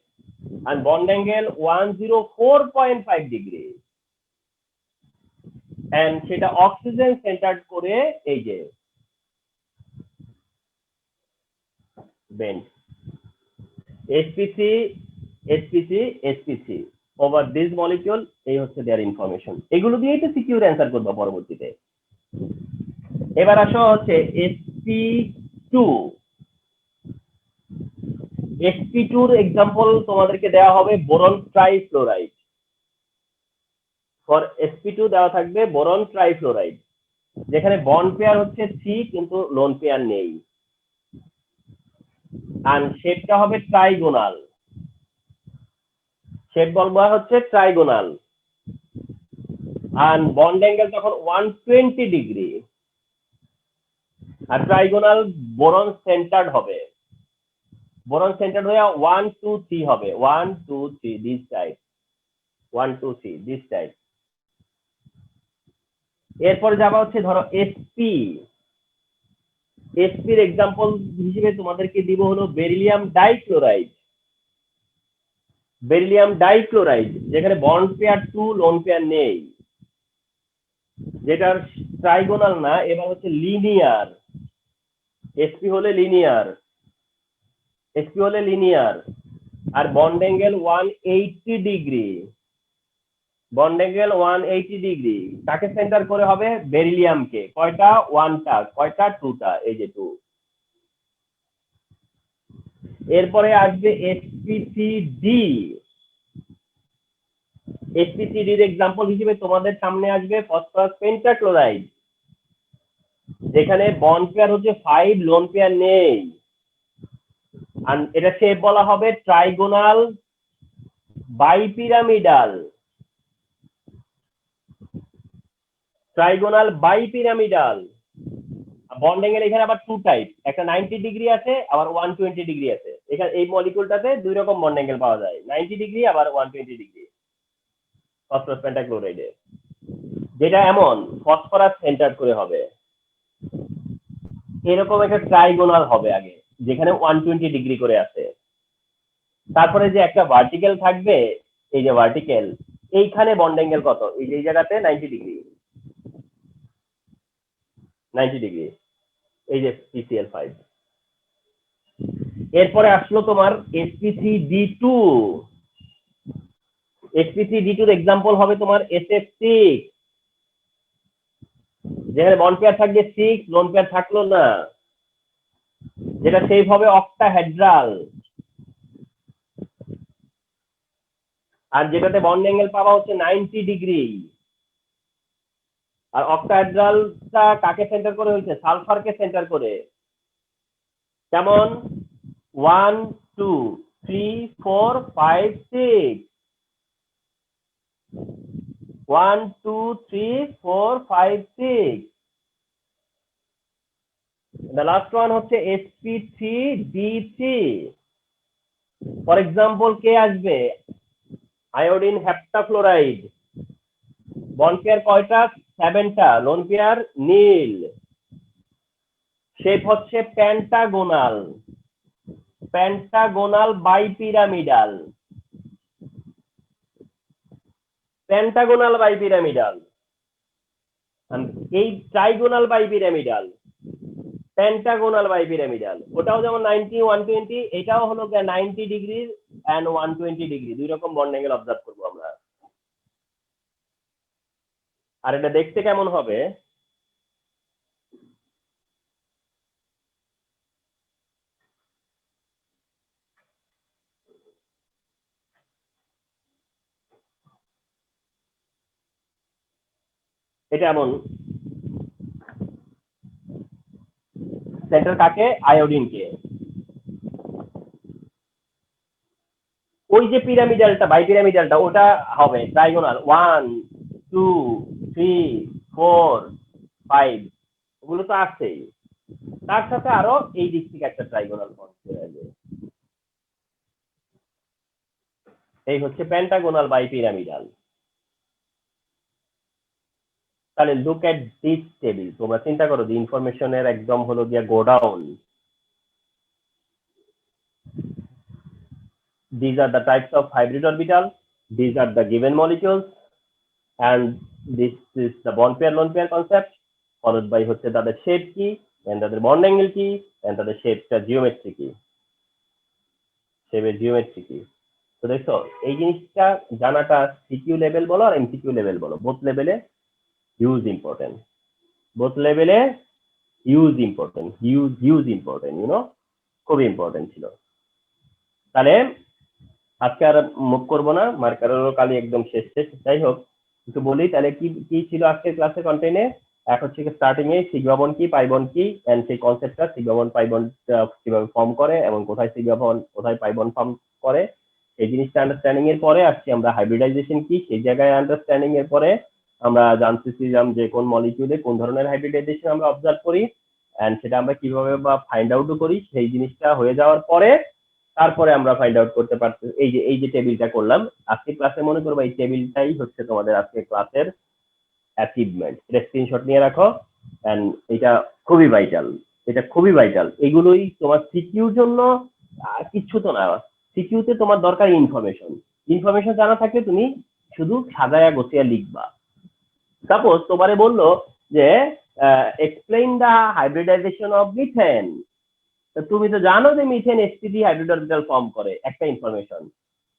আর বন্ড অ্যাঙ্গেল 104.5 ডিগ্রি, এন্ড সেটা অক্সিজেন সেন্টার্ড করে এই যে bend SPC SPC SPC over this molecule, এই হচ্ছে দেয়ার ইনফরমেশন। এগুলো দিয়েই তো সিকিউর অ্যান্সার করবো পরবর্তীতে। এবার আসো হচ্ছে এসপি টু। এসপি টুর এক্সাম্পল তোমাদেরকে দেওয়া হবে boron trifluoride. For SP two দেওয়া থাকবে বোরন ট্রাইফ্লোরাইড, যেখানে বন্ড পেয়ার হচ্ছে সি কিন্তু লোন পেয়ার নেই, আর শেপটা হবে ট্রাইগোনাল, শেপ বলবা হচ্ছে ট্রাইগোনাল, আর বন্ড অ্যাঙ্গেল তখন 120 ডিগ্রি, আর ট্রাইগোনাল বোরন সেন্টার্ড হবে, বোরন সেন্টার্ড হয়ে 1 2 3 হবে, 1 2 3 দিস টাইপ, 1 2 3 দিস টাইপ। এরপরে যাবা হচ্ছে ধরো এসপি, এসপির এক্সাম্পল হিসেবে তোমাদেরকে দিব হলো বেরিলিয়াম ডাইক্লোরাইড, বেরিলিয়াম ডাইক্লোরাইড যেখানে bond pair two lone pair নেই, যেটার ট্রাইগোনাল না, এবার হচ্ছে লিনিয়ার, এসপি হলে লিনিয়ার, এসপি হলে লিনিয়ার, আর bond angle 180 degree, bond angle 180 degree. তাকে সেন্টার করে হবে বেরিলিয়ামকে, কয়টা ওয়ানটা, কয়টা টুটা, এই যে টু। এরপরে আসবে এসপিসিডি, এসপিসিডির এক্সাম্পল হিসেবে তোমাদের সামনে আসবে ফসফরাস পেন্টাক্লোরাইড, যেখানে বন্ড পেয়ার হচ্ছে 5 লোন পেয়ার নেই, আর এটা শেপ বলা হবে ট্রাইগোনাল বাইপিরামিডাল, ট্রাইগোনাল বাইপিরামিডাল। বন্ড অ্যাঙ্গেল এখানে আবার টু টাইপ, একটা 90 ডিগ্রি আছে আবার 120 ডিগ্রি আছে, এখানে এই মলিকিউলটাতে দুই রকম বন্ড অ্যাঙ্গেল পাওয়া যায়, 90 ডিগ্রি আবার 120 ডিগ্রি ফসফরাস পেন্টাক্লোরাইডে, যেটা এমন ফসফরাস সেন্টার করে হবে, এরকম একটা ট্রাইগোনাল হবে আগে, যেখানে 120 ডিগ্রি করে আছে। তারপরে যে একটা ভার্টিক্যাল থাকবে, এই যে ভার্টিক্যাল, এইখানে বন্ড অ্যাঙ্গেল কত, এই যে জায়গাতে 90 ডিগ্রি, 90 ডিগ্রি, এই যে PCl5। এরপরে আসলো তোমার sp3d2, sp3d2 এর এক্সাম্পল হবে তোমার SF6, যেখানে বন্ড পেয়ার থাকবে 6 লোন পেয়ার থাকলো না, যেটা শেপ হবে অক্টাহেড্রাল, আর যেটাতে বন্ড অ্যাঙ্গেল পাওয়া হচ্ছে 90 ডিগ্রি। আর অক্টাহেড্রালটা কাকে সেন্টার করে হয়েছে, সালফারকে সেন্টার করে, যেমন 1 2 3 4 5 6, 1 2 3 4 5 6। The last one হচ্ছে sp3d3, ফর এক্সাম্পল কে আসবে, আয়োডিন হেপ্টাক্লোরাইড, বন্ড পেয়ার কয়টা, 7টা, লোন পেয়ার নীল, শেপ হচ্ছে পেন্টাগোনাল, পেন্টাগোনাল বাইপিরামিডাল, পেন্টাগোনাল বাইপিরামিডাল। এই ট্রাইগোনাল বাইপিরামিডাল, পেন্টাগোনাল বাইপিরামিডাল, ওটাও যেমন 90 120, এটাও হলো 90 ডিগ্রি এন্ড 120 ডিগ্রি, দুই রকম বন্ড অ্যাঙ্গেল অবজার্ভ করবো আমরা। আর এটা দেখতে কেমন হবে, এটা এমন, সেন্টার কাকে, আয়োডিনকে, ওই যে পিরামিডালটা বাইপিরামিডালটা ওটা হবে ট্রাইগোনাল 1 2 3 4 5, ওগুলো তো আছেই, তার সাথে আরো এই দিক থেকে একটা ট্রাইগোনাল বন্ড চলে আসবে। এই হচ্ছে পেন্টাগোনাল বাই পিরামিডাল। তাহলে লুক এট দিস টেবিল, তোমরা চিন্তা করো যে ইনফরমেশনের একদম হলো গিয়া godown. These are the types of hybrid orbital, these are the given molecules, and this is the bond pair lone pair concept, followed by হচ্ছে তাদের শেপ কি, and তাদের বন্ড অ্যাঙ্গেল কি, and তাদের শেপটা জিওমেট্রি কি, শেপের জিওমেট্রি কি। তো দেখো এই জিনিসটা জানাটা সিকিউ লেভেল বলো আর এমসিকিউ লেভেল বলো, বোথ লেভেলে হিউজ ইম্পর্টেন্ট, বোথ লেভেলে হিউজ ইম্পর্টেন্ট, হিউজ ইম্পর্টেন্ট, খুবই ইম্পর্টেন্ট ছিল। তাহলে আজকে আর মুভ করবো না, মার্কারেরও কালি একদম শেষ। যাই হোক একটু বলি তাহলে কি কি ছিল আজকের ক্লাসে কন্টেন্টে। এক হচ্ছে স্টার্টিং এ সিগমা বন্ড কি, পাই বন্ড কি, এন্ড সেই কনসেপ্টটা সিগমা বন্ড পাই বন্ড কিভাবে ফর্ম করে এবং কোথায় সিগমা বন্ড কোথায় পাই বন্ড ফর্ম করে এই জিনিসটা আন্ডারস্ট্যান্ডিং এর পরে আসছি আমরা হাইব্রিডাইজেশন কি, সেই জায়গায় আন্ডারস্ট্যান্ডিং এর পরে আমরা জানতেছিলাম যে কোন মলিকিউলে কোন ধরনের হাইব্রিডাইজেশন আমরা অবজার্ভ করি এন্ড সেটা আমরা কিভাবে বা ফাইন্ড আউটও করি। সেই জিনিসটা হয়ে যাওয়ার পরে তারপরে আমরা ফাইন্ড আউট করতে পারছি এই যে টেবিলটা করলাম আজকে ক্লাসে, মনে করবো এই টেবিলটাই হচ্ছে তোমাদের আজকে ক্লাসের অ্যাচিভমেন্ট। এটা স্ক্রিনশট নিয়ে রাখো, এন্ড এটা খুবই ভাইটাল, এটা খুবই ভাইটাল। এগুলোই তোমার সিকিউর জন্য কিচ্ছু তো না, সিকিউতে তোমার দরকার ইনফরমেশন, ইনফরমেশন জানা থাকলে তুমি শুধু সাজায়া গোছিয়া লিখবা। সাপোজ তোমারে বললো যে explain the hybridization of methane, তুমি তো জানো যে methane sp3 hybrid orbital form করে, একটা ইনফরমেশন।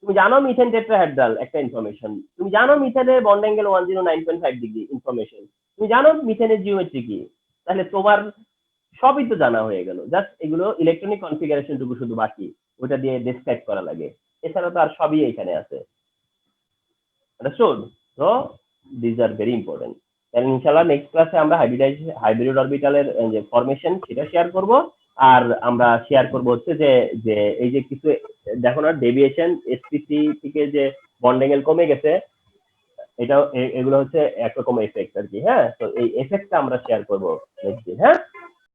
তুমি জানো মিথেন টেট্রাহেড্রাল, একটা ইনফরমেশন। তুমি জানো মিথেনের বন্ড অ্যাঙ্গেল 109.5 ডিগ্রি, ইনফরমেশন। তুমি জানো মিথেনের জিওমেট্রি কি, তাহলে তোমার সবই তো জানা হয়ে গেল। জাস্ট এগুলো ইলেকট্রনিক কনফিগারেশন টুকু শুধু বাকি, ওটা দিয়ে ডেসক্রাইব করা লাগে, এছাড়া তো আর সবই এখানে আছে। Understood? So this are very important. তাহলে ইনশাআল্লাহ নেক্সট ক্লাসে আমরা হাইব্রিড অরবিটালের যে ফরমেশন সেটা শেয়ার করব, আর আমরা শেয়ার করব হচ্ছে যে যে এই যে কিছু দেখো না ডেভিয়েশন sp3 থেকে যে বন্ড অ্যাঙ্গেল কমে গেছে, এটা এগুলো হচ্ছে একরকম এফেক্ট আর কি। হ্যাঁ, তো এই এফেক্টটা আমরা শেয়ার করব নেক্সট দিন। হ্যাঁ।